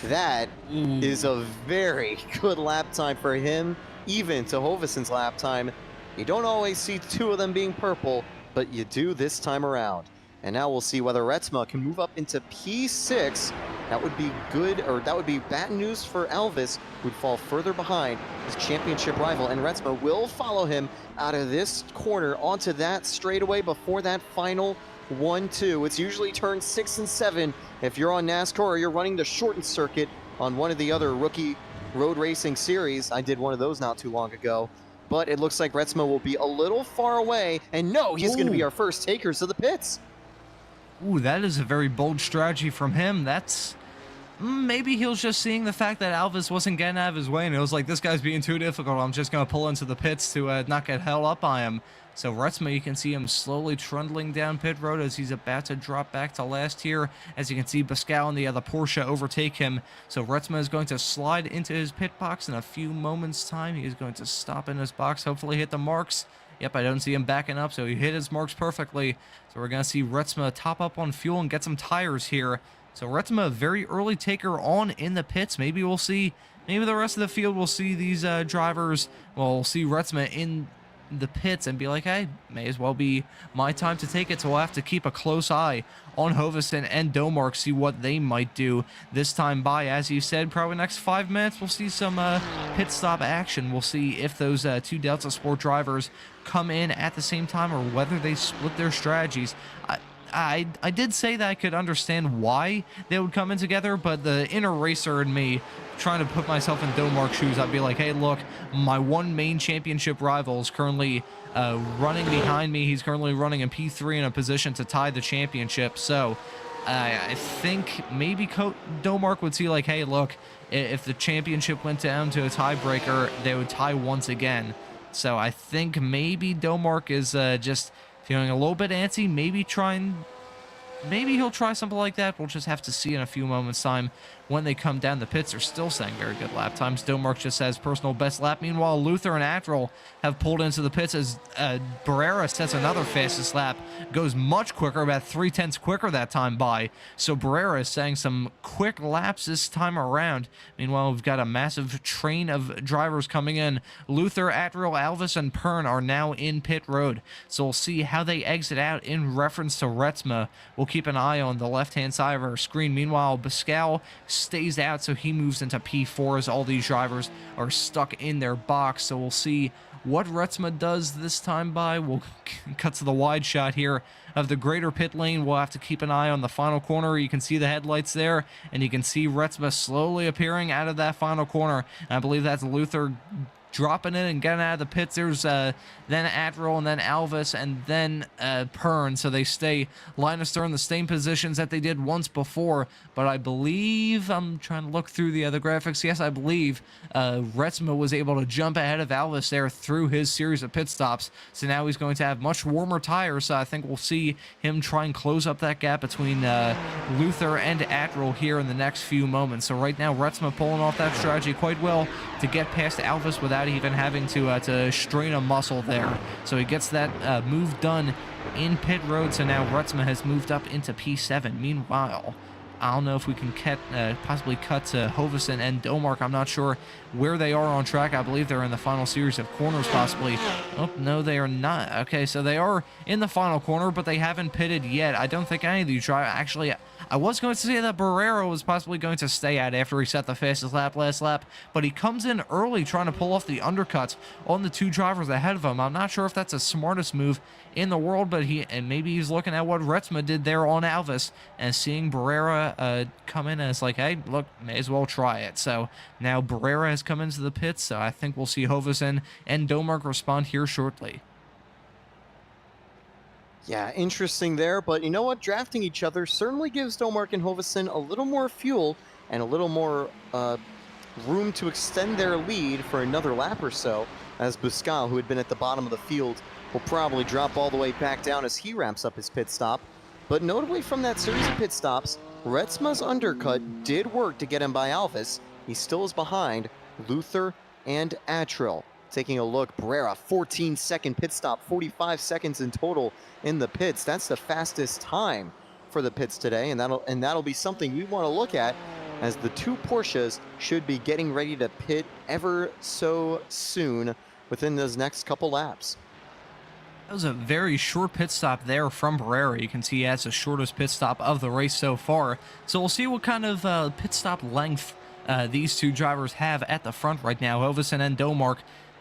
That is a very good lap time for him, even to Hovesen's lap time. You don't always see two of them being purple, but you do this time around. And now we'll see whether Retsma can move up into P6. That would be good, or that would be bad news for Elvis, who'd fall further behind his championship rival. And Retsma will follow him out of this corner onto that straightaway before that final 1-2. It's usually turns 6 and 7 if you're on NASCAR or you're running the shortened circuit on one of the other rookie road racing series. I did one of those not too long ago. But it looks like Retsma will be a little far away. And no, he's going to be our first takers of the pits. Ooh, that is a very bold strategy from him. That's... maybe he was just seeing the fact that Elvis wasn't getting out of his way, and it was like, this guy's being too difficult. I'm just going to pull into the pits to not get held up by him. So Retsma, you can see him slowly trundling down pit road as he's about to drop back to last here. As you can see, Pascal and the other Porsche overtake him. So Retsma is going to slide into his pit box in a few moments' time. He is going to stop in his box, hopefully hit the marks. Yep, I don't see him backing up, so he hit his marks perfectly. So we're going to see Retsma top up on fuel and get some tires here. So Retsma, a very early taker on in the pits. Maybe we'll see, maybe the rest of the field will see these drivers, well, we'll see Retsma in the pits and be like, hey, may as well be my time to take it. So we'll have to keep a close eye on Hovesen and Domark, see what they might do this time by. As you said, probably next 5 minutes, we'll see some pit stop action. We'll see if those two Delta Sport drivers come in at the same time or whether they split their strategies. I did say that I could understand why they would come in together, but the inner racer in me, trying to put myself in Domark's shoes, I'd be like, hey, look, my one main championship rival is currently running behind me. He's currently running in P3 in a position to tie the championship. So I think maybe Domark would see like, hey, look, if the championship went down to a tiebreaker, they would tie once again. So I think maybe Domark is just feeling a little bit antsy, maybe he'll try something like that. We'll just have to see in a few moments' time when they come down the pits. They're still saying very good lap times. Domark just has personal best lap. Meanwhile, Luther and Attrell have pulled into the pits as Barrera sets another fastest lap. Goes much quicker, about 0.3 quicker that time by. So Barrera is saying some quick laps this time around. Meanwhile, we've got a massive train of drivers coming in. Luther, Attrell, Elvis, and Pern are now in pit road. So we'll see how they exit out in reference to Retsma. We'll keep an eye on the left-hand side of our screen. Meanwhile, Pascal stays out, so he moves into P4 as all these drivers are stuck in their box. So we'll see what Retsma does this time by. We'll cut to the wide shot here of the greater pit lane. We'll have to keep an eye on the final corner. You can see the headlights there, and you can see Retsma slowly appearing out of that final corner. And I believe that's Luther dropping in and getting out of the pits. There's then Attrell and then Elvis and then Pern. So they stay line of stern in the same positions that they did once before. But I believe, I'm trying to look through the other graphics. Yes, I believe Retsma was able to jump ahead of Elvis there through his series of pit stops. So now he's going to have much warmer tires. So I think we'll see him try and close up that gap between Luther and Attrell here in the next few moments. So right now, Retsma pulling off that strategy quite well to get past Elvis without even having to strain a muscle there. So he gets that move done in pit road. So now Retsma has moved up into P7. Meanwhile, I don't know if we can possibly cut to Hovesen and Domark. I'm not sure where they are on track. I believe they're in the final series of corners possibly. Oh, no, they are not. Okay, so they are in the final corner, but they haven't pitted yet. I don't think any of these drivers... Actually, I was going to say that Barrera was possibly going to stay out after he set the fastest lap last lap, but he comes in early trying to pull off the undercuts on the two drivers ahead of him. I'm not sure if that's the smartest move in the world, but maybe he's looking at what Retsma did there on Elvis and seeing Barrera come in and it's like, hey, look, may as well try it. So now Barrera has come into the pits, so I think we'll see Hovesen and Domark respond here shortly. Yeah, interesting there, but you know what? Drafting each other certainly gives Domark and Hovesen a little more fuel and a little more room to extend their lead for another lap or so, as Pascal, who had been at the bottom of the field, will probably drop all the way back down as he ramps up his pit stop. But notably from that series of pit stops, Retsma's undercut did work to get him by Elvis. He still is behind Luther and Attrell. Taking a look, Barrera, 14-second pit stop, 45 seconds in total in the pits. That's the fastest time for the pits today, and that'll be something we want to look at as the two Porsches should be getting ready to pit ever so soon within those next couple laps. That was a very short pit stop there from Barrera. You can see he has the shortest pit stop of the race so far. So we'll see what kind of pit stop length these two drivers have at the front right now, Hovesen and Domark.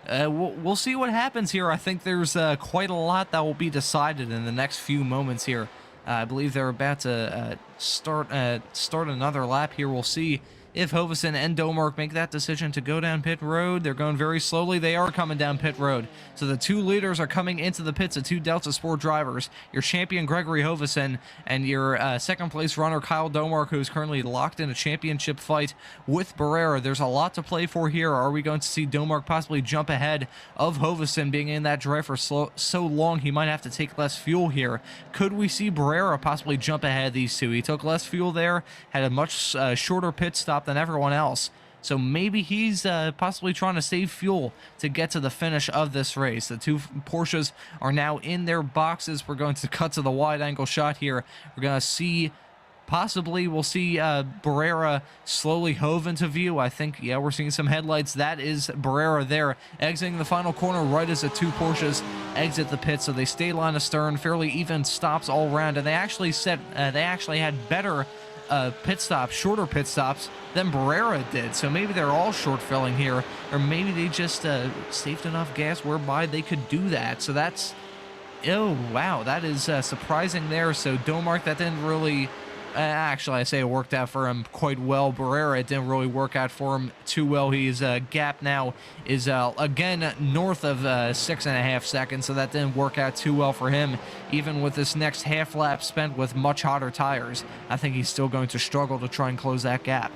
We'll see what happens here. I think there's quite a lot that will be decided in the next few moments here. I believe they're about to start another lap here. We'll see if Hovesen and Domark make that decision to go down pit road. They're going very slowly. They are coming down pit road. So the two leaders are coming into the pits, the two Delta Sport drivers, your champion Gregory Hovesen and your second place runner Kyle Domark, who's currently locked in a championship fight with Barrera. There's a lot to play for here. Are we going to see Domark possibly jump ahead of Hovesen, being in that drive for so long he might have to take less fuel here? Could we see Barrera possibly jump ahead of these two? He took less fuel there, had a much shorter pit stop than everyone else. So maybe he's possibly trying to save fuel to get to the finish of this race. The two Porsches are now in their boxes. We're going to cut to the wide angle shot here. We're going to see, possibly we'll see Barrera slowly hove into view. I think, yeah, we're seeing some headlights. That is Barrera there, exiting the final corner right as the two Porsches exit the pit. So they stay line astern, fairly even stops all around, and they actually had better pit stops, shorter pit stops than Barrera did. So maybe they're all short filling here, or maybe they just saved enough gas whereby they could do that. So that's, oh wow, that is surprising there. So Domark, that didn't really actually, I say it worked out for him quite well. Barrera, it didn't really work out for him too well. His gap now is again north of 6.5 seconds, so that didn't work out too well for him. Even with this next half lap spent with much hotter tires, I think he's still going to struggle to try and close that gap.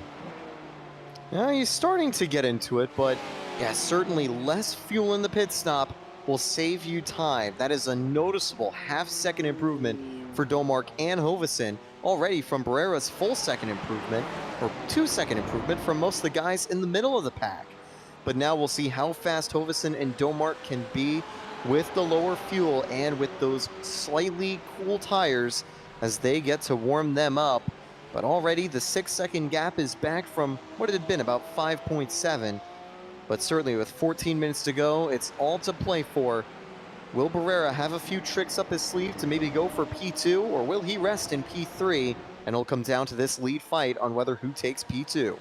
Yeah, he's starting to get into it, but yeah, certainly less fuel in the pit stop will save you time. That is a noticeable half-second improvement for Domark and Hovesen, already from Barrera's full second improvement, or 2-second improvement from most of the guys in the middle of the pack. But now we'll see how fast Hovesen and Domark can be with the lower fuel and with those slightly cool tires as they get to warm them up. But already the 6-second gap is back from what it had been, about 5.7. But certainly with 14 minutes to go, it's all to play for. Will Barrera have a few tricks up his sleeve to maybe go for P2, or will he rest in P3? And it'll come down to this lead fight on whether who takes P2.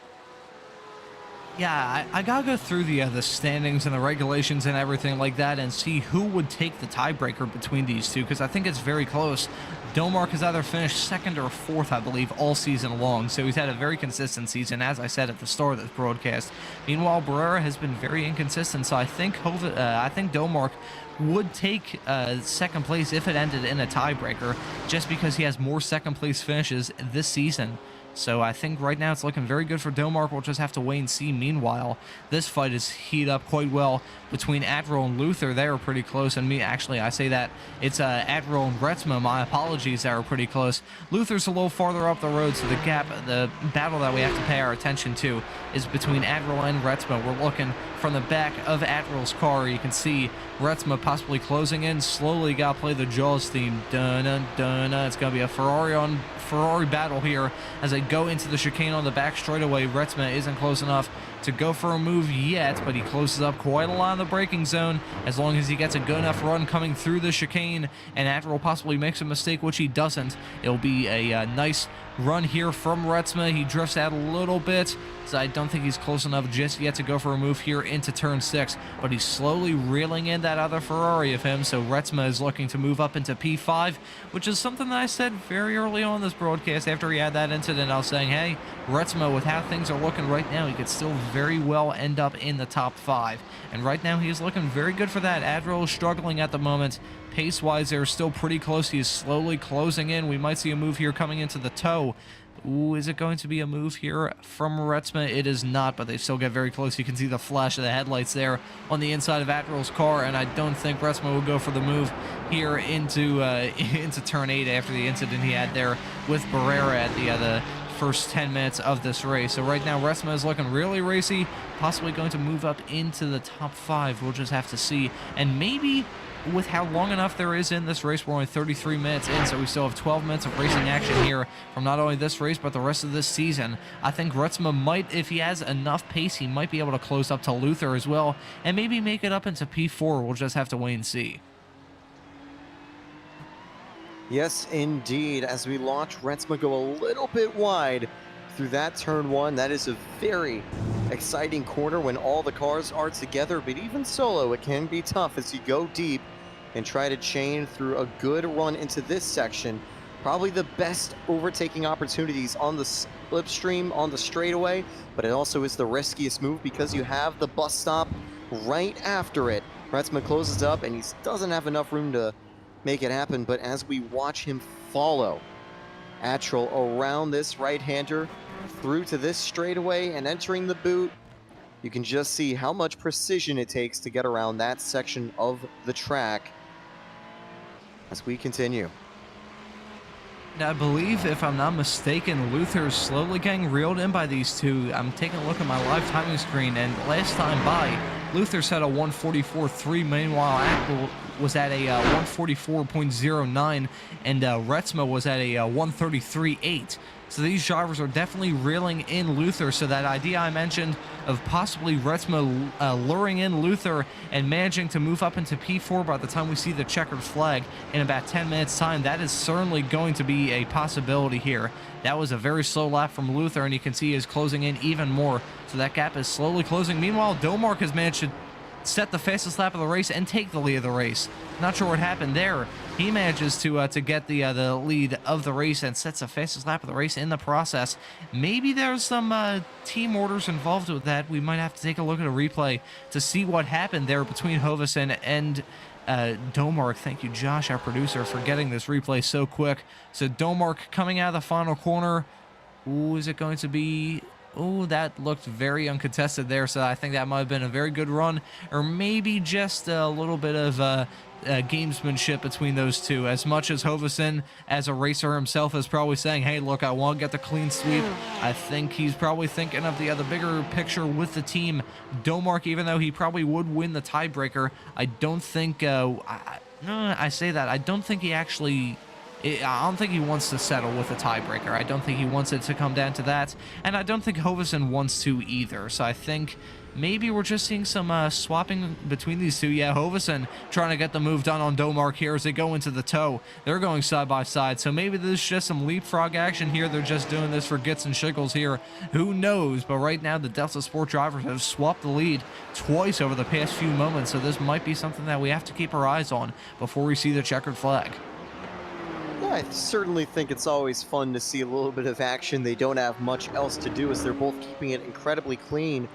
Yeah, I gotta go through the standings and the regulations and everything like that and see who would take the tiebreaker between these two, because I think it's very close. Domark has either finished second or fourth, I believe, all season long, so he's had a very consistent season, as I said at the start of this broadcast. Meanwhile, Barrera has been very inconsistent, so I think Domark would take second place if it ended in a tiebreaker, just because he has more second place finishes this season. So I think right now it's looking very good for Domark. We'll just have to wait and see. Meanwhile, this fight is heated up quite well between Admiral and Luther. They are pretty close, and I say that it's Admiral and Retsma, my apologies, that are pretty close. Luther's a little farther up the road, so the battle that we have to pay our attention to is between Admiral and Retsma. We're looking from the back of Admiral's car. You can see Retsma possibly closing in slowly. Gotta play the Jaws theme. Dun-dun-dun-dun. It's gonna be a Ferrari battle here as they go into the chicane on the back straightaway. Retsma isn't close enough to go for a move yet, but he closes up quite a lot in the braking zone. As long as he gets a good enough run coming through the chicane and Admiral possibly makes a mistake, which he doesn't, it'll be a nice run here from Retsma. He drifts out a little bit, so I don't think he's close enough just yet to go for a move here into turn 6, but he's slowly reeling in that other Ferrari of him. So Retsma is looking to move up into P5, which is something that I said very early on this broadcast after he had that incident. I was saying, hey, Retsma, with how things are looking right now, he could still very well end up in the top 5, and right now he is looking very good for that. Admiral is struggling at the moment. Pace-wise, they're still pretty close. He is slowly closing in. We might see a move here coming into the toe. Ooh, is it going to be a move here from Retsma? It is not, but they still get very close. You can see the flash of the headlights there on the inside of Admiral's car, and I don't think Retsma will go for the move here into turn 8 after the incident he had there with Barrera at the first 10 minutes of this race. So right now Retsma is looking really racy, possibly going to move up into the top 5. We'll just have to see, and maybe with how long enough there is in this race, we're only 33 minutes in, so we still have 12 minutes of racing action here from not only this race, but the rest of this season. I think Retsma might, if he has enough pace, he might be able to close up to Luther as well, and maybe make it up into P4. We'll just have to wait and see. Yes, indeed. As we watch Rennsport go a little bit wide through that turn one, that is a very exciting corner when all the cars are together, but even solo, it can be tough as you go deep and try to chain through a good run into this section. Probably the best overtaking opportunities on the slipstream, on the straightaway, but it also is the riskiest move because you have the bus stop right after it. Rennsport closes up and he doesn't have enough room to make it happen, but as we watch him follow Atril around this right-hander through to this straightaway and entering the boot, you can just see how much precision it takes to get around that section of the track as we continue. I believe, if I'm not mistaken, Luther's slowly getting reeled in by these two. I'm taking a look at my live timing screen, and last time by, Luther set a 144.3, meanwhile Apple was at a 144.09, and Rennsport was at a 133.8. So these drivers are definitely reeling in Luther, so that idea I mentioned of possibly Rennsport luring in Luther and managing to move up into P4 by the time we see the checkered flag in about 10 minutes time, that is certainly going to be a possibility here. That was a very slow lap from Luther, and you can see he is closing in even more, so that gap is slowly closing. Meanwhile, Domark has managed to set the fastest lap of the race and take the lead of the race. Not sure what happened there. He manages to get the lead of the race and sets the fastest lap of the race in the process. Maybe there's some team orders involved with that. We might have to take a look at a replay to see what happened there between Hovesen and Domark. Thank you, Josh, our producer, for getting this replay so quick. So Domark coming out of the final corner. Ooh, is it going to be... Oh, that looked very uncontested there, so I think that might have been a very good run, or maybe just a little bit of gamesmanship between those two. As much as Hovesen, as a racer himself, is probably saying, hey, look, I want to get the clean sweep, I think he's probably thinking of the bigger picture with the team. Domark, even though he probably would win the tiebreaker, I don't think, I say that, I don't think he actually... I don't think he wants to settle with a tiebreaker. I don't think he wants it to come down to that, and I don't think Hovesen wants to either. So I think maybe we're just seeing some swapping between these two. Yeah, Hovesen trying to get the move done on Domark here as they go into the toe. They're going side by side, so maybe there's just some leapfrog action here. They're just doing this for gits and shiggles here. Who knows? But right now, the Delta Sport drivers have swapped the lead twice over the past few moments, so this might be something that we have to keep our eyes on before we see the checkered flag. I certainly think it's always fun to see a little bit of action. They don't have much else to do as they're both keeping it incredibly clean.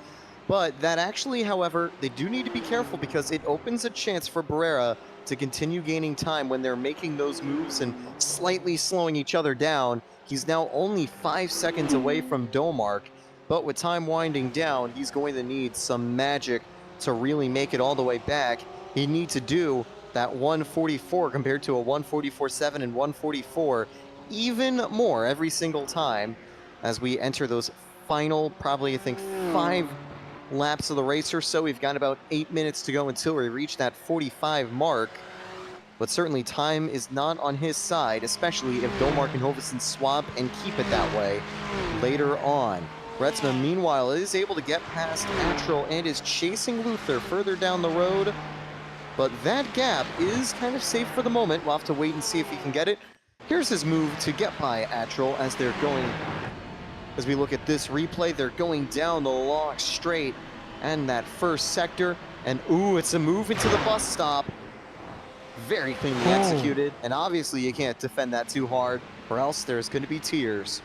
But that actually, however, they do need to be careful because it opens a chance for Barrera to continue gaining time when they're making those moves and slightly slowing each other down. He's now only 5 seconds away from Domark, but with time winding down, he's going to need some magic to really make it all the way back. He'd need to do that 144 compared to a 144.7 and 144 even more every single time as we enter those final, probably I think 5 laps of the race or so. We've got about 8 minutes to go until we reach that 45 mark, but certainly time is not on his side, especially if Domark and Hovesen swap and keep it that way later on. Rennsport, meanwhile, is able to get past Atril and is chasing Luther further down the road. But that gap is kind of safe for the moment. We'll have to wait and see if he can get it. Here's his move to get by Atril as they're going, as we look at this replay, they're going down the long straight and that first sector. And ooh, it's a move into the bus stop. Very cleanly executed. And obviously you can't defend that too hard or else there's going to be tears.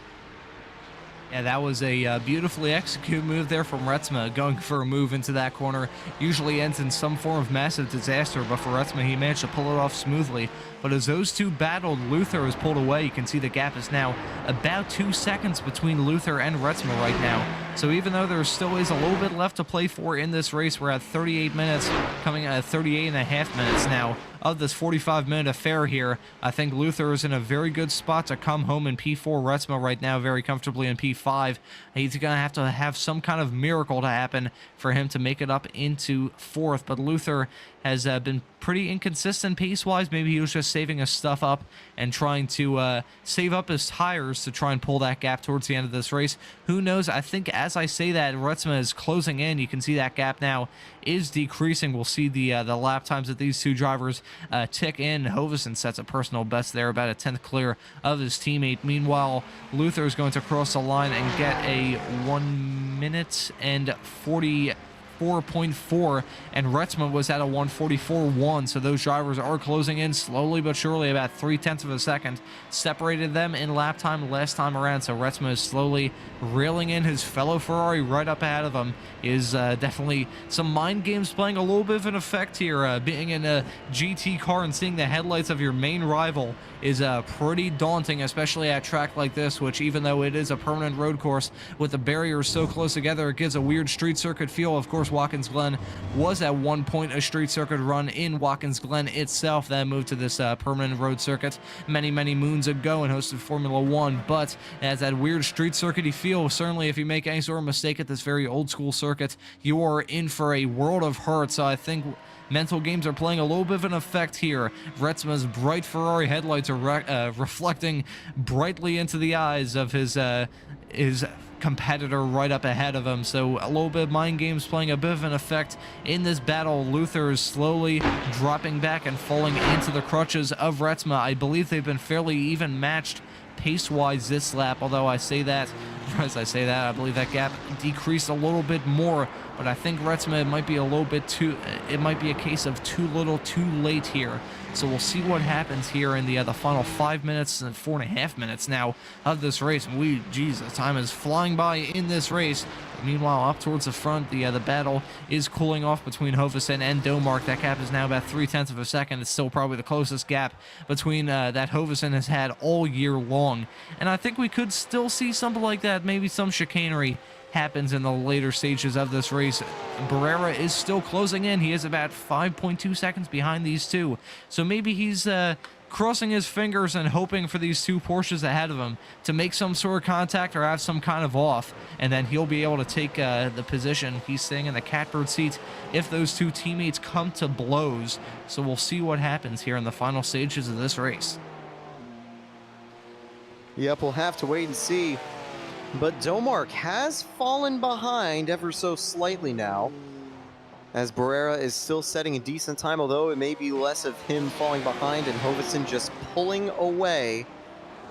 Yeah, that was a beautifully executed move there from Rennsport, going for a move into that corner. Usually ends in some form of massive disaster, but for Rennsport, he managed to pull it off smoothly. But as those two battled, Luther was pulled away. You can see the gap is now about 2 seconds between Luther and Rennsport right now. So even though there still is a little bit left to play for in this race, we're at 38 minutes, coming at 38 and a half minutes now of this 45-minute affair here. I think Luther is in a very good spot to come home in P4. Rennsport right now very comfortably in P5. He's going to have some kind of miracle to happen for him to make it up into 4th. But Luther has been pretty inconsistent pace-wise. Maybe he was just saving his stuff up and trying to save up his tires to try and pull that gap towards the end of this race. Who knows? I think as I say that, Rennsport is closing in. You can see that gap now is decreasing. We'll see the lap times that these two drivers tick in. Hovesen sets a personal best there, about a 10th clear of his teammate. Meanwhile, Luther is going to cross the line and get a 1 minute and 44.4, and Rennsport was at a 1:44.1, so those drivers are closing in slowly but surely, about 0.3 of a second separated them in lap time last time around. So Rennsport is slowly reeling in his fellow Ferrari right up ahead of him. Is definitely some mind games playing a little bit of an effect here. Being in a GT car and seeing the headlights of your main rival is pretty daunting, especially at a track like this, which, even though it is a permanent road course with the barriers so close together, it gives a weird street circuit feel. Of course, Watkins Glen was at one point a street circuit run in Watkins Glen itself, then moved to this permanent road circuit many moons ago and hosted Formula 1, but it has that weird street circuity feel. Certainly, if you make any sort of mistake at this very old school circuit, you are in for a world of hurt. So I think mental games are playing a little bit of an effect here. Rennsport's bright Ferrari headlights are reflecting brightly into the eyes of his competitor right up ahead of him. So a little bit of mind games playing a bit of an effect in this battle. Luther is slowly dropping back and falling into the crutches of Rennsport. I believe they've been fairly even matched pace-wise this lap, although as I say that, I believe that gap decreased a little bit more, but I think Rennsport might be a little bit too, it might be a case of too little too late here. So we'll see what happens here in the final 5 minutes and 4.5 minutes now of this race. Jesus, time is flying by in this race. Meanwhile, up towards the front, the battle is cooling off between Hovesen and Domark. That gap is now about 0.3 of a second. It's still probably the closest gap between that Hovesen has had all year long. And I think we could still see something like that, maybe some chicanery happens in the later stages of this race. Barrera is still closing in. He is about 5.2 seconds behind these two. So maybe he's crossing his fingers and hoping for these two Porsches ahead of him to make some sort of contact or have some kind of off, and then he'll be able to take the position. He's staying in the catbird seat if those two teammates come to blows. So we'll see what happens here in the final stages of this race. Yep, we'll have to wait and see. But Domark has fallen behind ever so slightly now, as Barrera is still setting a decent time, although it may be less of him falling behind and Hovesen just pulling away.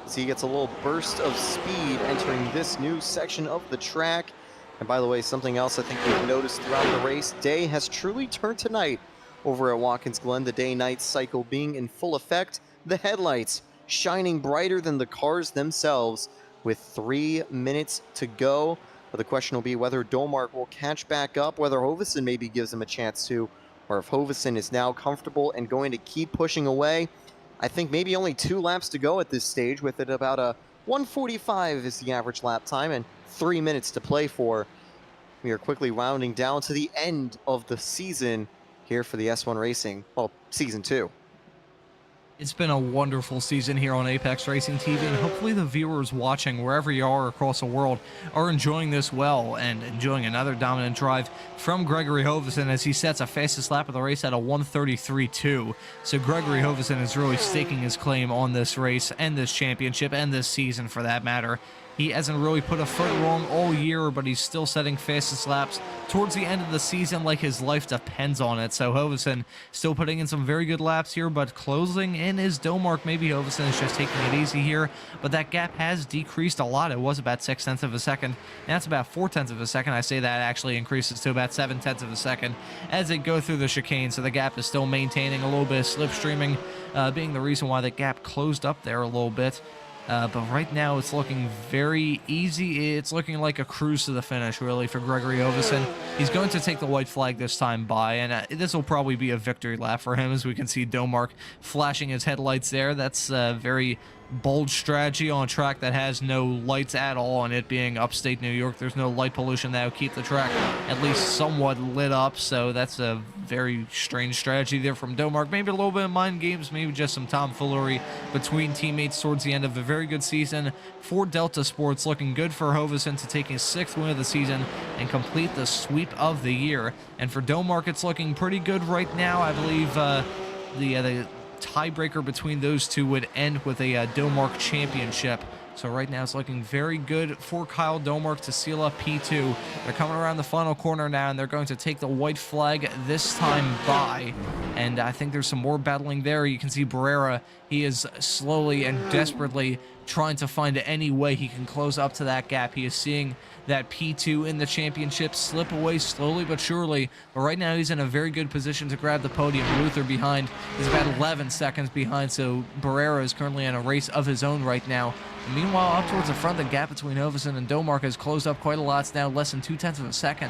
So he gets a little burst of speed entering this new section of the track. And by the way, something else I think we've noticed throughout the race, day has truly turned to night over at Watkins Glen, the day-night cycle being in full effect. The headlights shining brighter than the cars themselves, with 3 minutes to go. But the question will be whether Domark will catch back up, whether Hovesen maybe gives him a chance to, or if Hovesen is now comfortable and going to keep pushing away. I think maybe only 2 laps to go at this stage, with it about a 1:45 is the average lap time and 3 minutes to play for. We are quickly rounding down to the end of the season here for the S1 Racing, well, Season 2. It's been a wonderful season here on Apex Racing TV, and hopefully the viewers watching wherever you are across the world are enjoying this well and enjoying another dominant drive from Gregory Hovesen as he sets a fastest lap of the race at a 1:33.2. So Gregory Hovesen is really staking his claim on this race and this championship and this season for that matter. He hasn't really put a foot wrong all year, but he's still setting fastest laps towards the end of the season like his life depends on it. So Hovesen still putting in some very good laps here, but closing in is Domark. Maybe Hovesen is just taking it easy here, but that gap has decreased a lot. It was about 0.6 of a second. Now it's about 0.4 of a second. I say that actually increases to about 0.7 of a second as they go through the chicane. So the gap is still maintaining a little bit of slipstreaming, being the reason why the gap closed up there a little bit. But right now it's looking very easy. It's looking like a cruise to the finish, really, for Gregory Hovesen. He's going to take the white flag this time by, and this will probably be a victory lap for him, as we can see Domark flashing his headlights there. That's very bold strategy on a track that has no lights at all, and it being upstate New York, there's no light pollution that will keep the track at least somewhat lit up. So that's a very strange strategy there from Domark. Maybe a little bit of mind games, maybe just some tomfoolery between teammates towards the end of a very good season for Delta Sports. Looking good for Hoverson to take his 6th win of the season and complete the sweep of the year. And for Domark, it's looking pretty good right now. I believe the tiebreaker between those two would end with a Domark championship. So right now it's looking very good for Kyle Domark to seal up P2. They're coming around the final corner now, and they're going to take the white flag this time by. And I think there's some more battling there. You can see Barrera. He is slowly and desperately trying to find any way he can close up to that gap. He is seeing that P2 in the championship slip away slowly but surely. But right now he's in a very good position to grab the podium. Luther behind is about 11 seconds behind, so Barrera is currently in a race of his own right now. And meanwhile, up towards the front, the gap between Hoverson and Domark has closed up quite a lot. It's now less than 0.2 of a second.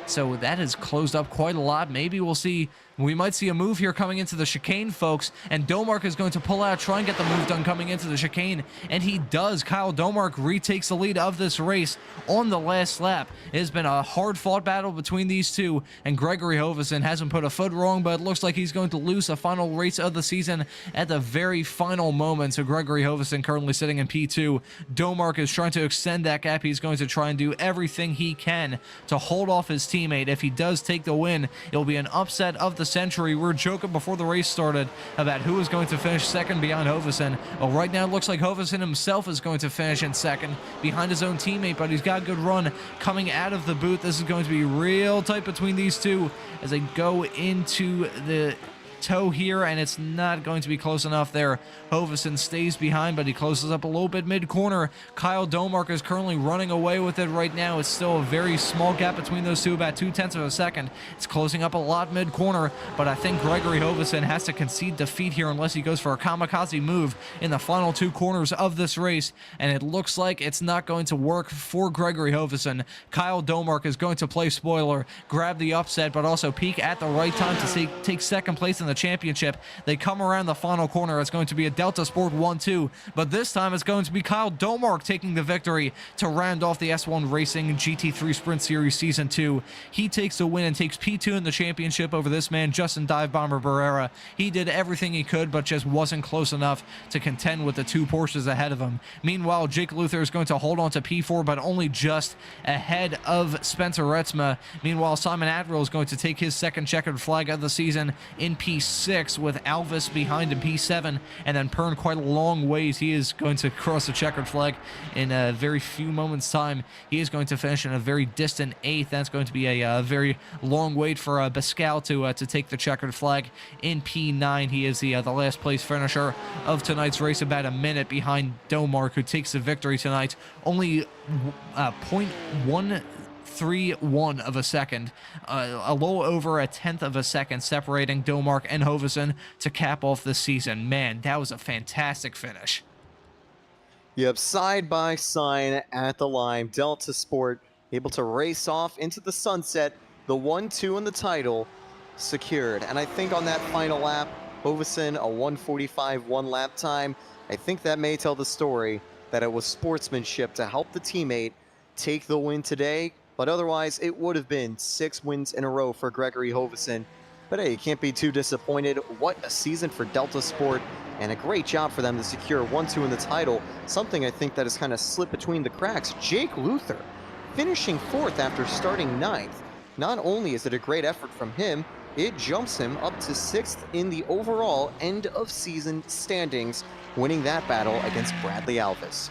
So that has closed up quite a lot. Maybe we might see a move here coming into the chicane, folks, and Domark is going to pull out, try and get the move done coming into the chicane, and he does. Kyle Domark retakes the lead of this race on the last lap. It has been a hard-fought battle between these two, and Gregory Hoverson hasn't put a foot wrong, but it looks like he's going to lose a final race of the season at the very final moment. So Gregory Hoverson currently sitting in P2. Domark is trying to extend that gap. He's going to try and do everything he can to hold off his teammate. If he does take the win, it'll be an upset of the century. We were joking before the race started about who is going to finish second behind Hoverson. Well, right now it looks like Hoverson himself is going to finish in second behind his own teammate, but he's got a good run coming out of the booth. This is going to be real tight between these two as they go into the toe here, and it's not going to be close enough there. Hoverson stays behind, but he closes up a little bit mid-corner. Kyle Domark is currently running away with it right now. It's still a very small gap between those two, about 0.2 of a second. It's closing up a lot mid-corner, but I think Gregory Hoverson has to concede defeat here unless he goes for a kamikaze move in the final 2 corners of this race, and it looks like it's not going to work for Gregory Hoverson. Kyle Domark is going to play spoiler, grab the upset, but also peak at the right time to take second place in the championship. They come around the final corner. It's going to be a Delta Sport 1-2, but this time it's going to be Kyle Domark taking the victory to round off the S1 Racing GT3 Sprint Series Season 2. He takes the win and takes P2 in the championship over this man, Justin Dive Bomber Barrera. He did everything he could, but just wasn't close enough to contend with the 2 Porsches ahead of him. Meanwhile, Jake Luther is going to hold on to P4, but only just ahead of Spencer Retzma. Meanwhile, Simon Attrill is going to take his second checkered flag of the season in P6, with Alvis behind in P7, and then Pern quite a long ways. He is going to cross the checkered flag in a very few moments' time. He is going to finish in a very distant 8th. That's going to be a very long wait for Pascal to take the checkered flag in P9. He is the last place finisher of tonight's race, about a minute behind Domark, who takes the victory tonight. Only 0.131 of a second, a little over 1/10 of a second separating Domark and Hoverson to cap off the season. Man, that was a fantastic finish. Yep, side by side at the line, Delta Sport able to race off into the sunset, the 1-2 in the title secured. And I think on that final lap, Hoverson, a 1:45 one-lap time, I think that may tell the story that it was sportsmanship to help the teammate take the win today. But otherwise, it would have been 6 wins in a row for Gregory Hoverson. But hey, you can't be too disappointed. What a season for Delta Sport, and a great job for them to secure 1-2 in the title. Something I think that has kind of slipped between the cracks. Jake Luther finishing 4th after starting 9th. Not only is it a great effort from him, it jumps him up to 6th in the overall end-of-season standings, winning that battle against Bradley Alvis.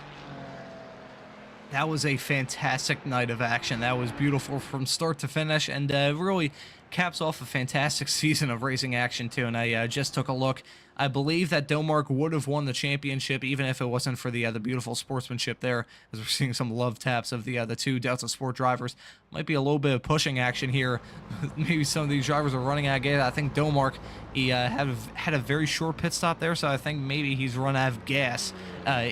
That was a fantastic night of action. That was beautiful from start to finish, and really caps off a fantastic season of racing action too. And I just took a look. I believe that Domark would have won the championship even if it wasn't for the beautiful sportsmanship there, as we're seeing some love taps of the 2 Delta Sport drivers. Might be a little bit of pushing action here. Maybe some of these drivers are running out of gas. I think Domark, he had a very short pit stop there, so I think maybe he's run out of gas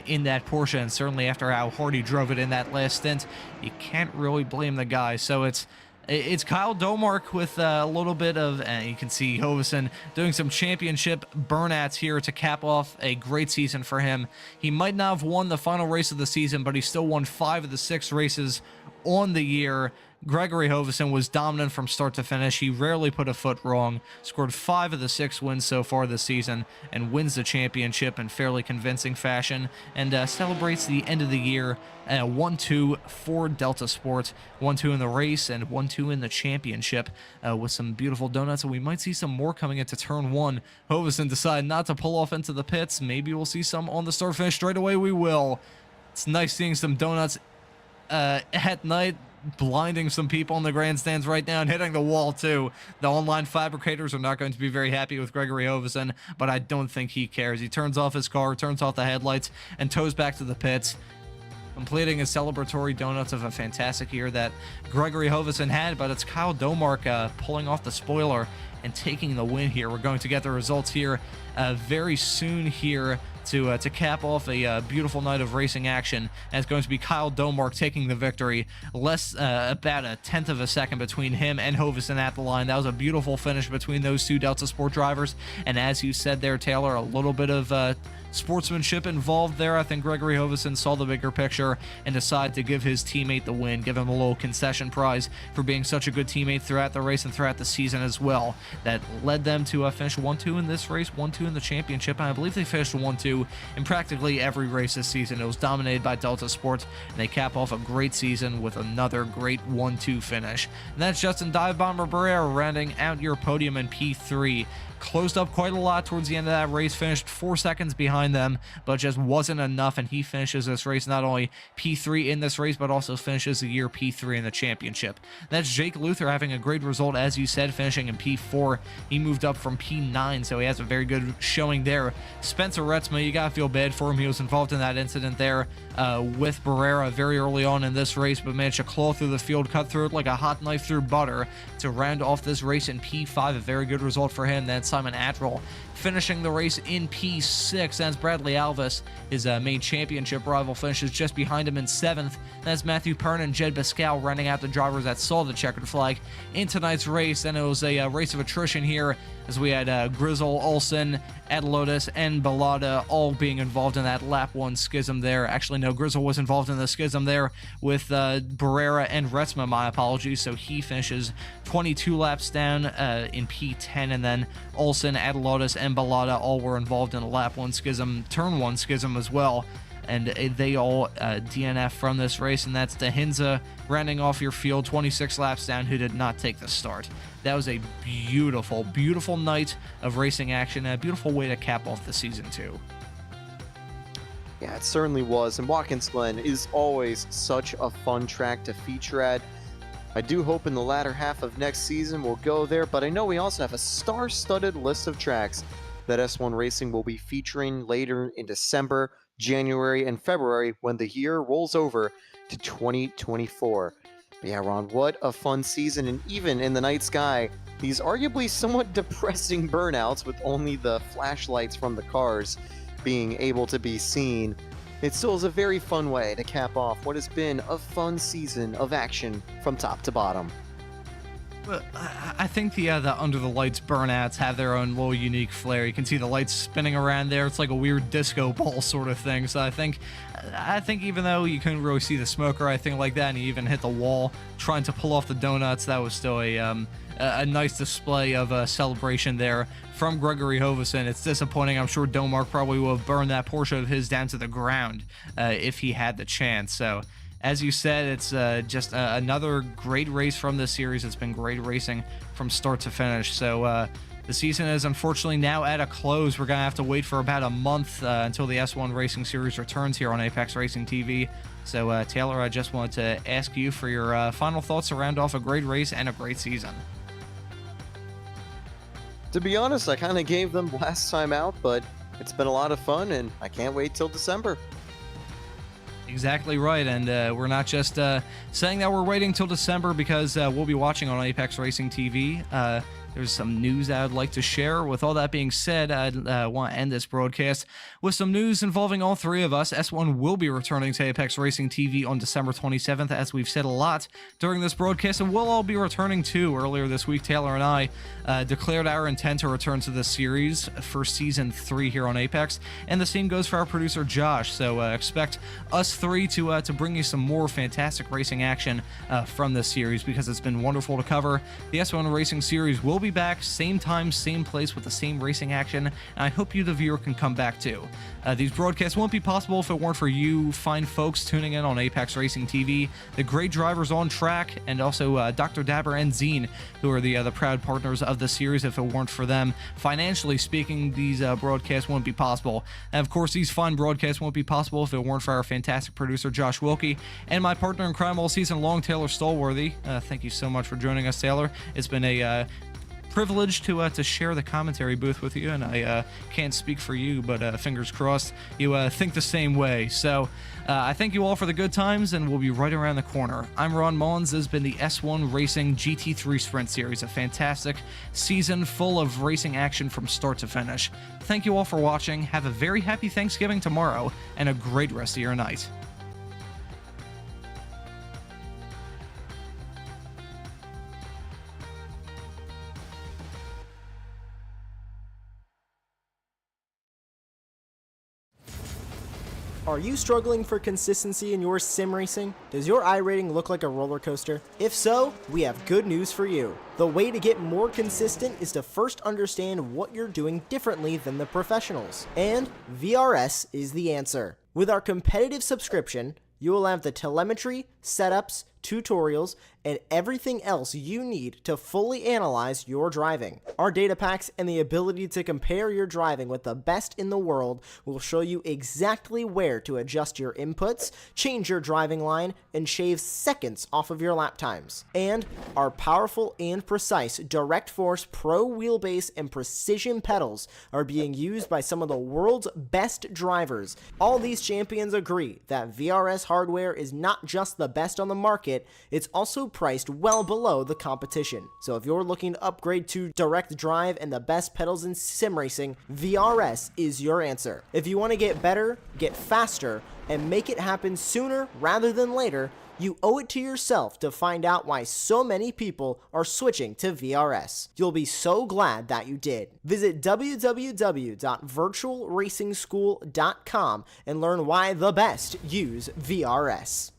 in that Porsche, and certainly after how hard he drove it in that last stint, you can't really blame the guy. So it's It's Kyle Domark with a little bit of, you can see Hovesen doing some championship burnouts here to cap off a great season for him. He might not have won the final race of the season, but he still won 5 of the 6 races on the year. Gregory Hovesen was dominant from start to finish. He rarely put a foot wrong, scored 5 of the 6 wins so far this season, and wins the championship in fairly convincing fashion, and celebrates the end of the year 1-2 for Delta Sport, 1-2 in the race and 1-2 in the championship, with some beautiful donuts. And we might see some more coming into turn 1. Hovesen decided not to pull off into the pits. Maybe we'll see some on the start finish. Straight away we will. It's nice seeing some donuts at night, blinding some people in the grandstands right now and hitting the wall too. The online fabricators are not going to be very happy with Gregory Hovesen, but I don't think he cares. He turns off his car, turns off the headlights, and tows back to the pits, completing his celebratory donuts of a fantastic year that Gregory Hovesen had. But it's Kyle Domark pulling off the spoiler and taking the win here. We're going to get the results here very soon here to cap off a beautiful night of racing action. And it's going to be Kyle Domark taking the victory. Less about a tenth of a second between him and Hovesen at the line. That was a beautiful finish between those two Delta Sport drivers. And as you said there, Taylor, a little bit of sportsmanship involved there. I think Gregory Hovesen saw the bigger picture and decided to give his teammate the win, give him a little concession prize for being such a good teammate throughout the race and throughout the season as well. That led them to finish 1-2 in this race, 1-2 in the championship, and I believe they finished 1-2 in practically every race this season. It was dominated by Delta Sport, and they cap off a great season with another great 1-2 finish. And that's Justin Dive Bomber Barrera rounding out your podium in P3. Closed up quite a lot towards the end of that race, finished 4 seconds behind them, but just wasn't enough, and he finishes this race not only P3 in this race, but also finishes the year P3 in the championship. That's Jake Luther having a great result, as you said, finishing in P4. He moved up from P9, so he has a very good showing there. Spencer Retzma, you gotta feel bad for him. He was involved in that incident there with Barrera very early on in this race, but managed to claw through the field, cut through it like a hot knife through butter to round off this race in P5. A very good result for him. Then Simon Attrell finishing the race in P6. That's Bradley Alvis, his main championship rival, finishes just behind him in 7th. That's Matthew Pern and Jed Pascal rounding out the drivers that saw the checkered flag in tonight's race. And it was a race of attrition here, as we had Grizzle, Olsen, Adelotis, and Bellada all being involved in that lap 1 schism there. Actually, no, Grizzle was involved in the schism there with Barrera and Retzma, my apologies. So he finishes 22 laps down in P10, and then Olsen, Adelotis, and Bellada all were involved in a lap 1 schism, turn 1 schism as well. And they all DNF from this race, and that's DeHinza rounding off your field 26 laps down, who did not take the start. That was a beautiful, beautiful night of racing action, and a beautiful way to cap off the season too. Yeah, it certainly was, and Watkins Glen is always such a fun track to feature at. I do hope in the latter half of next season we'll go there, but I know we also have a star-studded list of tracks that S1 Racing will be featuring later in December, January, and February when the year rolls over to 2024. But yeah, Ron, what a fun season, and even in the night sky, these arguably somewhat depressing burnouts with only the flashlights from the cars being able to be seen, it still is a very fun way to cap off what has been a fun season of action from top to bottom. But I think the under the lights burnouts have their own little unique flair. You can see the lights spinning around there. It's like a weird disco ball sort of thing. So I think even though you couldn't really see the smoke or anything like that, and he even hit the wall trying to pull off the donuts, that was still a nice display of celebration there from Gregory Hovesen. It's disappointing. I'm sure Domark probably would have burned that Porsche of his down to the ground if he had the chance. So, as you said, it's just another great race from this series. It's been great racing from start to finish. So the season is unfortunately now at a close. We're going to have to wait for about a month until the S1 Racing Series returns here on Apex Racing TV. So, Taylor, I just wanted to ask you for your final thoughts to round off a great race and a great season. To be honest, I kind of gave them last time out, but it's been a lot of fun, and I can't wait till December. Exactly right, and we're not just saying that we're waiting till December because we'll be watching on Apex Racing TV. There's some news I'd like to share. With all that being said, I want to end this broadcast with some news involving all three of us. S1 will be returning to Apex Racing TV on December 27th, as we've said a lot during this broadcast, and we'll all be returning too. Earlier this week, Taylor and I declared our intent to return to the series for Season 3 here on Apex, and the same goes for our producer Josh, so expect us three to bring you some more fantastic racing action from this series, because it's been wonderful to cover. The S1 Racing series will be back, same time, same place, with the same racing action, and I hope you, the viewer, can come back too. These broadcasts won't be possible if it weren't for you fine folks tuning in on Apex Racing TV, the great drivers on track, and also Dr. Dabber and Zine, who are the proud partners of the series. If it weren't for them, financially speaking, these broadcasts wouldn't be possible. And of course, these fine broadcasts won't be possible if it weren't for our fantastic producer Josh Wilkie and my partner in crime all season long, Taylor Stallworthy. Thank you so much for joining us, Taylor. It's been a privilege to share the commentary booth with you, and I can't speak for you, but fingers crossed you think the same way. So I thank you all for the good times, and we'll be right around the corner. I'm Ron Mullins. This has been the S1 Racing GT3 Sprint Series, a fantastic season full of racing action from start to finish. Thank you all for watching. Have a very happy Thanksgiving tomorrow, and a great rest of your night. Are you struggling for consistency in your sim racing? Does your iRating look like a roller coaster? If so, we have good news for you. The way to get more consistent is to first understand what you're doing differently than the professionals. And VRS is the answer. With our competitive subscription, you will have the telemetry, setups, tutorials, and everything else you need to fully analyze your driving. Our data packs and the ability to compare your driving with the best in the world will show you exactly where to adjust your inputs, change your driving line, and shave seconds off of your lap times. And our powerful and precise Direct Force Pro wheelbase and precision pedals are being used by some of the world's best drivers. All these champions agree that VRS hardware is not just the best on the market, it's also priced well below the competition. So if you're looking to upgrade to direct drive and the best pedals in sim racing, VRS is your answer. If you want to get better, get faster, and make it happen sooner rather than later, you owe it to yourself to find out why so many people are switching to VRS. You'll be so glad that you did. Visit www.virtualracingschool.com and learn why the best use VRS.